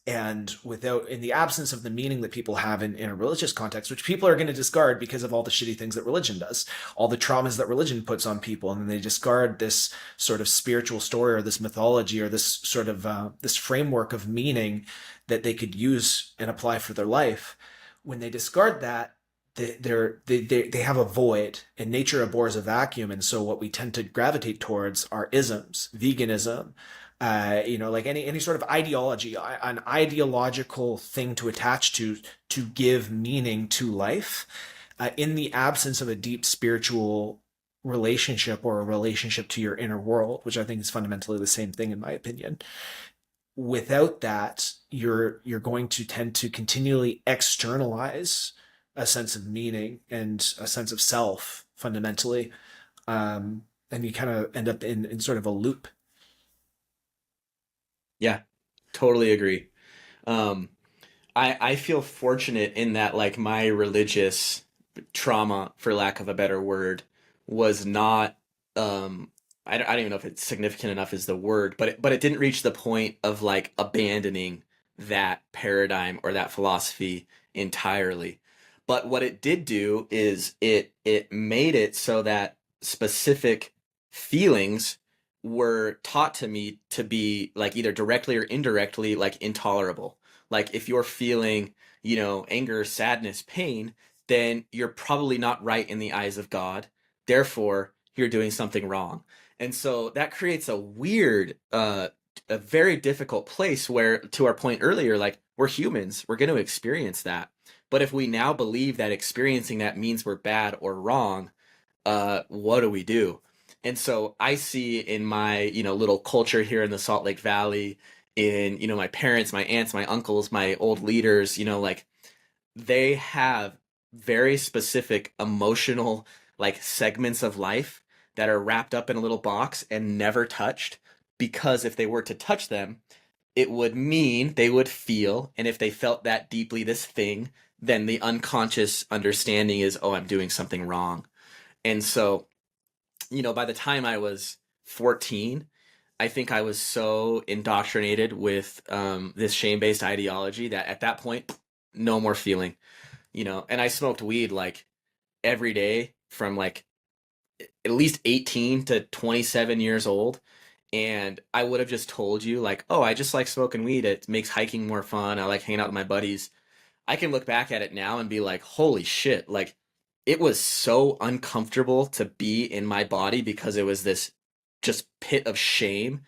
[SPEAKER 2] and in the absence of the meaning that people have in a religious context, which people are going to discard because of all the shitty things that religion does, all the traumas that religion puts on people, and then they discard this sort of spiritual story or this mythology or this sort of this framework of meaning that they could use and apply for their life. When they discard that, they have a void, and nature abhors a vacuum. And so what we tend to gravitate towards are isms, veganism, like any sort of ideology, an ideological thing to attach to give meaning to life. in the absence of a deep spiritual relationship or a relationship to your inner world, which I think is fundamentally the same thing in my opinion. Without that, you're going to tend to continually externalize a sense of meaning and a sense of self fundamentally, and you kind of end up in sort of a loop.
[SPEAKER 1] Yeah, totally agree. Um, I feel fortunate in that like my religious trauma, for lack of a better word, was not I don't even know if it's significant enough is the word, but it didn't reach the point of like abandoning that paradigm or that philosophy entirely. But what it did do is it made it so that specific feelings were taught to me to be like either directly or indirectly like intolerable. Like if you're feeling, anger, sadness, pain, then you're probably not right in the eyes of God. Therefore, you're doing something wrong. And so that creates a weird, a very difficult place where, to our point earlier, like we're humans, we're going to experience that. But if we now believe that experiencing that means we're bad or wrong, what do we do? And so I see in my, little culture here in the Salt Lake Valley, in, my parents, my aunts, my uncles, my old leaders, like they have very specific emotional like segments of life that are wrapped up in a little box and never touched, because if they were to touch them, it would mean they would feel, and if they felt that deeply this thing, then the unconscious understanding is, oh, I'm doing something wrong. And so, by the time I was 14, I think I was so indoctrinated with this shame-based ideology that at that point, no more feeling, and I smoked weed like every day from like at least 18 to 27 years old. And I would have just told you like, oh, I just like smoking weed. It makes hiking more fun. I like hanging out with my buddies. I can look back at it now and be like, holy shit, like it was so uncomfortable to be in my body because it was this just pit of shame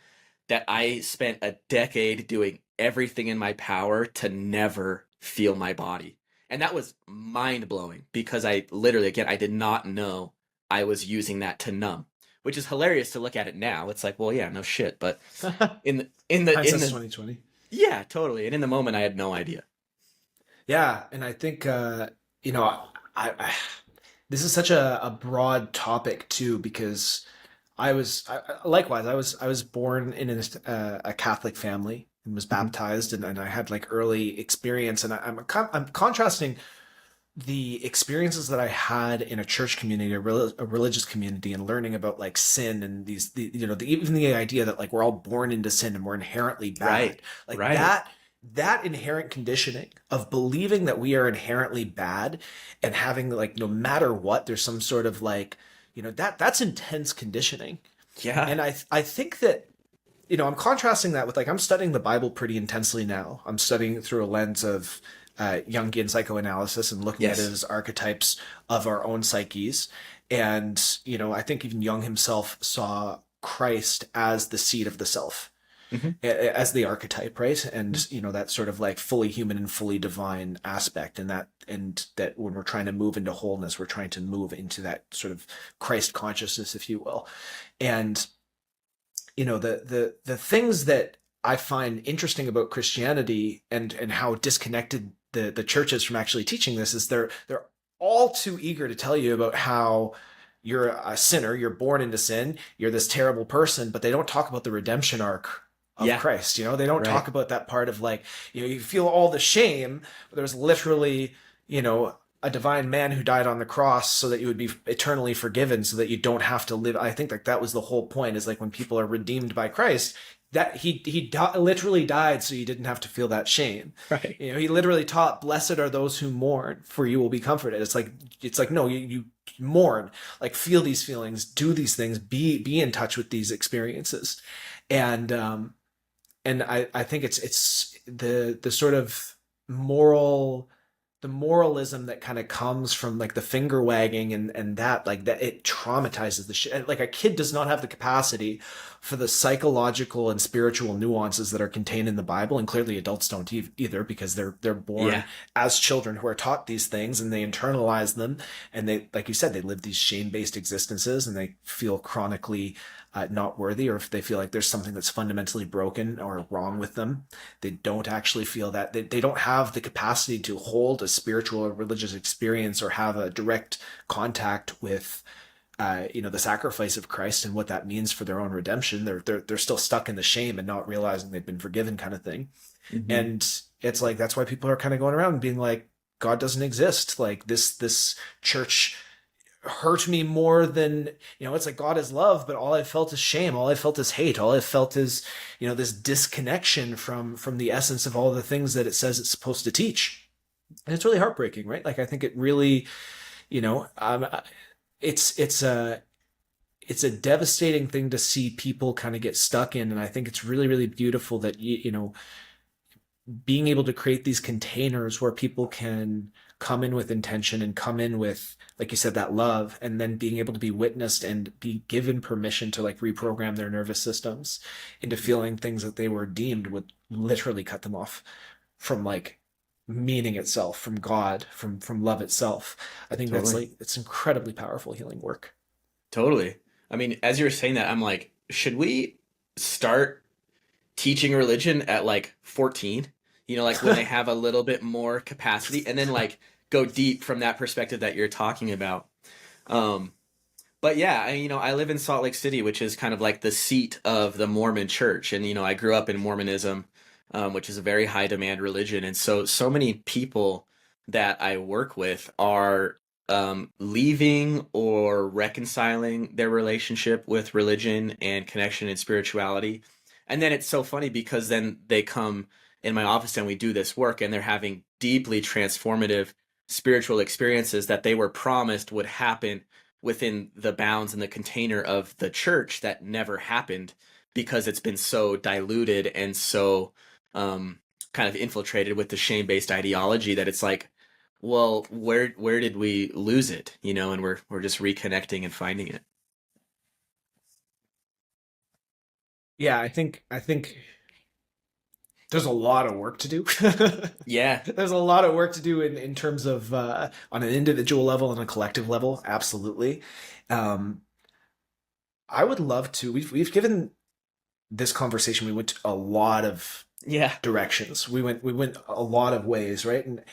[SPEAKER 1] that I spent a decade doing everything in my power to never feel my body. And that was mind blowing because I literally, again, I did not know I was using that to numb, which is hilarious to look at it now. It's like, well, yeah, no shit. But in
[SPEAKER 2] Hindsight's
[SPEAKER 1] the,
[SPEAKER 2] 2020.
[SPEAKER 1] yeah, totally. And in the moment, I had no idea.
[SPEAKER 2] Yeah, and I think you know, I this is such a broad topic too because likewise I was born in a Catholic family and was
[SPEAKER 1] Hmm.
[SPEAKER 2] baptized and I had like early experience and I'm contrasting the experiences that I had in a church community, a religious community, and learning about like sin and even the idea that like we're all born into sin and we're inherently
[SPEAKER 1] Right,
[SPEAKER 2] bad, like
[SPEAKER 1] right.
[SPEAKER 2] that inherent conditioning of believing that we are inherently bad and having like no matter what, there's some sort of like that's intense conditioning,
[SPEAKER 1] Yeah.
[SPEAKER 2] and I think that I'm contrasting that with like I'm studying the Bible pretty intensely now. I'm studying it through a lens of Jungian psychoanalysis and looking at it
[SPEAKER 1] Yes.
[SPEAKER 2] as archetypes of our own psyches. And I think even Jung himself saw Christ as the seed of the self,
[SPEAKER 1] Hmm.
[SPEAKER 2] as the archetype, right? And that sort of like fully human and fully divine aspect, and that when we're trying to move into wholeness, we're trying to move into that sort of Christ consciousness, if you will. And the things that I find interesting about Christianity and how disconnected the church is from actually teaching this is they're all too eager to tell you about how you're a sinner, you're born into sin, you're this terrible person, but they don't talk about the redemption arc of
[SPEAKER 1] Yeah.
[SPEAKER 2] Christ. They don't talk
[SPEAKER 1] Right.
[SPEAKER 2] about that part of like, you feel all the shame, but there's literally, a divine man who died on the cross so that you would be eternally forgiven, so that you don't have to live. I think like that was the whole point, is like when people are redeemed by Christ, that literally died so you didn't have to feel that shame.
[SPEAKER 1] Right.
[SPEAKER 2] He literally taught, "Blessed are those who mourn, for you will be comforted." It's like no, you mourn, like feel these feelings, do these things, be in touch with these experiences, and I think it's the sort of moral the moralism that kind of comes from like the finger wagging and that like that it traumatizes the shit. Like a kid does not have the capacity for the psychological and spiritual nuances that are contained in the Bible, and clearly adults don't either, because they're born
[SPEAKER 1] Yeah,
[SPEAKER 2] as children who are taught these things and they internalize them, and they, like you said, they live these shame-based existences and they feel chronically not worthy, or if they feel like there's something that's fundamentally broken or wrong with them, they don't actually feel that they don't have the capacity to hold a spiritual or religious experience or have a direct contact with the sacrifice of Christ and what that means for their own redemption. They're still stuck in the shame and not realizing they've been forgiven, kind of thing.
[SPEAKER 1] hmm,
[SPEAKER 2] And it's like that's why people are kind of going around and being like, God doesn't exist. Like this church hurt me more than, it's like God is love, but all I felt is shame, all I felt is hate, all I felt is this disconnection from the essence of all the things that it says it's supposed to teach. And it's really heartbreaking, right? Like I think it really, you know um, it's a devastating thing to see people kind of get stuck in. And I think it's really, really beautiful that being able to create these containers where people can come in with intention and come in with, like you said, that love, and then being able to be witnessed and be given permission to like reprogram their nervous systems into feeling things that they were deemed would literally cut them off from like meaning itself, from God, from love itself. I think that's
[SPEAKER 1] totally,
[SPEAKER 2] like, it's incredibly powerful healing work.
[SPEAKER 1] totally. I mean, as you were saying that, I'm like, should we start teaching religion at like 14? Like when they have a little bit more capacity, and then like go deep from that perspective that you're talking about. Um, but yeah, I live in Salt Lake City, which is kind of like the seat of the Mormon church. And, I grew up in Mormonism, which is a very high demand religion. And so many people that I work with are leaving or reconciling their relationship with religion and connection and spirituality. And then it's so funny because then they come in my office and we do this work, and they're having deeply transformative spiritual experiences that they were promised would happen within the bounds and the container of the church, that never happened because it's been so diluted and so kind of infiltrated with the shame-based ideology that it's like, well, where did we lose it? And we're just reconnecting and finding it.
[SPEAKER 2] Yeah, I think there's a lot of work to do.
[SPEAKER 1] Yeah,
[SPEAKER 2] There's a lot of work to do in terms of on an individual level and a collective level. Absolutely. Um, I would love to. We've given this conversation. We went a lot of
[SPEAKER 1] yeah,
[SPEAKER 2] directions. We went a lot of ways, right? And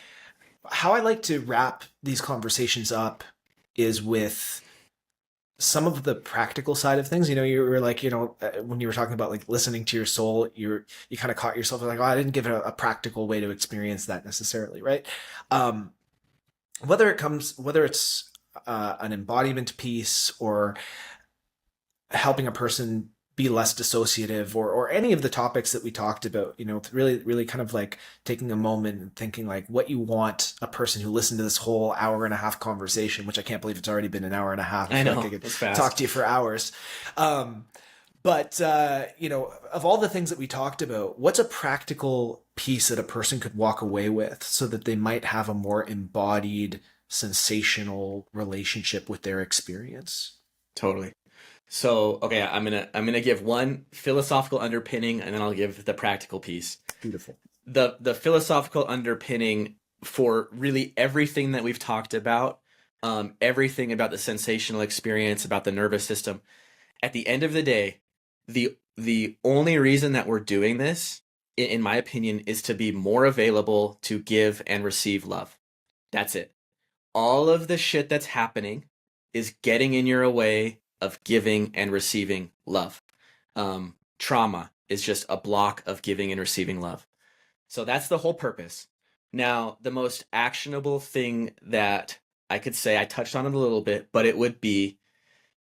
[SPEAKER 2] how I like to wrap these conversations up is with some of the practical side of things. You were like, when you were talking about like listening to your soul, you kind of caught yourself like, oh, I didn't give it a practical way to experience that necessarily, right? Um, whether it's an embodiment piece, or helping a person be less dissociative, or any of the topics that we talked about, really, really kind of like taking a moment and thinking like what you want a person who listened to this whole hour and a half conversation, which I can't believe it's already been an hour and a half. I
[SPEAKER 1] I
[SPEAKER 2] feel like
[SPEAKER 1] know
[SPEAKER 2] I could
[SPEAKER 1] it's
[SPEAKER 2] talk
[SPEAKER 1] fast.
[SPEAKER 2] to you for hours. But of all the things that we talked about, what's a practical piece that a person could walk away with so that they might have a more embodied, sensational relationship with their experience?
[SPEAKER 1] Totally. So, okay, I'm gonna give one philosophical underpinning, and then I'll give the practical piece.
[SPEAKER 2] Beautiful.
[SPEAKER 1] The philosophical underpinning for really everything that we've talked about, everything about the sensational experience, about the nervous system. At the end of the day, the only reason that we're doing this, in my opinion, is to be more available to give and receive love. That's it. All of the shit that's happening is getting in your way of giving and receiving love. Trauma is just a block of giving and receiving love. So that's the whole purpose. Now, the most actionable thing that I could say, I touched on it a little bit, but it would be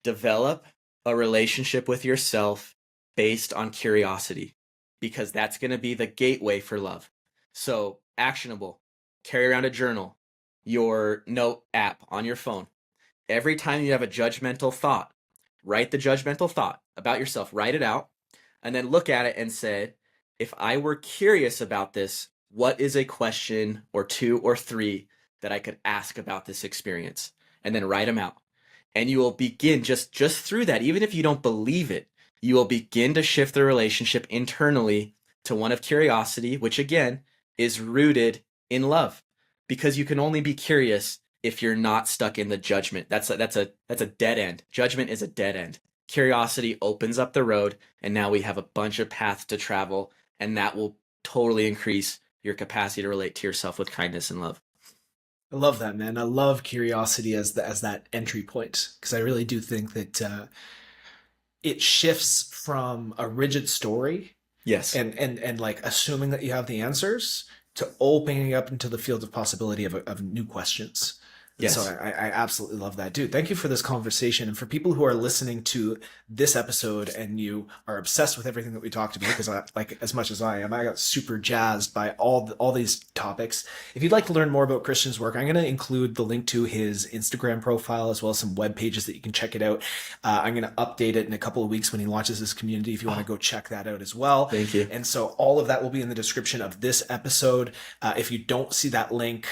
[SPEAKER 1] develop a relationship with yourself based on curiosity, because that's going to be the gateway for love. So, actionable, carry around a journal, your note app on your phone. Every time you have a judgmental thought, write the judgmental thought about yourself, write it out, and then look at it and say, if I were curious about this, what is a question or two or three that I could ask about this experience? And then write them out. And you will begin just through that, even if you don't believe it, you will begin to shift the relationship internally to one of curiosity, which again is rooted in love, because you can only be curious if you're not stuck in the judgment. That's a dead end. Judgment is a dead end. Curiosity opens up the road, and now we have a bunch of paths to travel, and that will totally increase your capacity to relate to yourself with kindness and love.
[SPEAKER 2] I love that, man. I love curiosity as that entry point, because I really do think that it shifts from a rigid story
[SPEAKER 1] Yes.
[SPEAKER 2] and like assuming that you have the answers to opening up into the field of possibility of new questions. And
[SPEAKER 1] Yes.
[SPEAKER 2] so I absolutely love that. Dude, thank you for this conversation. And for people who are listening to this episode and you are obsessed with everything that we talked about, because like as much as I am, I got super jazzed by all these topics. If you'd like to learn more about Christian's work, I'm going to include the link to his Instagram profile as well as some web pages that you can check it out. I'm going to update it in a couple of weeks when he launches his community if you want to go check that out as well.
[SPEAKER 1] Thank you.
[SPEAKER 2] And so all of that will be in the description of this episode. If you don't see that link,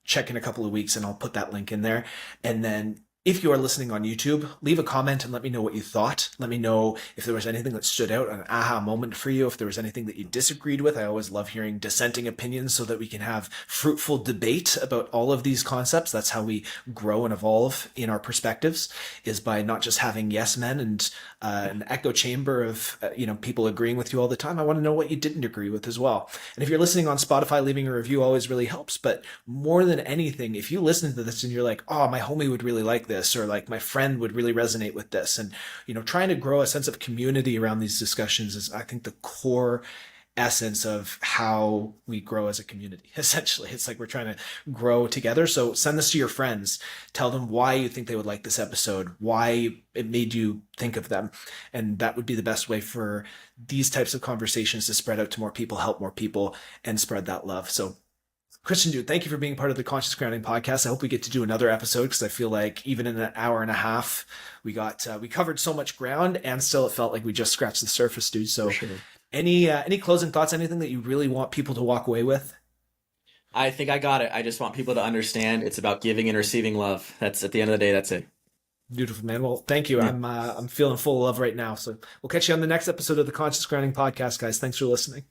[SPEAKER 2] check in a couple of weeks and I'll put that link in there. And then if you are listening on YouTube, leave a comment and let me know what you thought. Let me know if there was anything that stood out, an aha moment for you, if there was anything that you disagreed with. I always love hearing dissenting opinions so that we can have fruitful debate about all of these concepts. That's how we grow and evolve in our perspectives, is by not just having yes men and an echo chamber of people agreeing with you all the time. I want to know what you didn't agree with as well. And if you're listening on Spotify, leaving a review always really helps. But more than anything, if you listen to this and you're like, oh, my homie would really like this, or like my friend would really resonate with this, and trying to grow a sense of community around these discussions is, I think, the core essence of how we grow as a community. Essentially, it's like we're trying to grow together. So send this to your friends, tell them why you think they would like this episode, why it made you think of them, and that would be the best way for these types of conversations to spread out to more people, help more people, and spread that love. So Christian, dude, thank you for being part of the Conscious Grounding podcast. I hope we get to do another episode, because I feel like even in an hour and a half, we covered so much ground, and still it felt like we just scratched the surface, dude. So
[SPEAKER 1] Sure.
[SPEAKER 2] Any closing thoughts, anything that you really want people to walk away with?
[SPEAKER 1] I think I got it. I just want people to understand it's about giving and receiving love. That's, at the end of the day, that's it.
[SPEAKER 2] Beautiful, man. Well, thank you. Yeah. I'm feeling full of love right now. So we'll catch you on the next episode of the Conscious Grounding podcast, guys. Thanks for listening.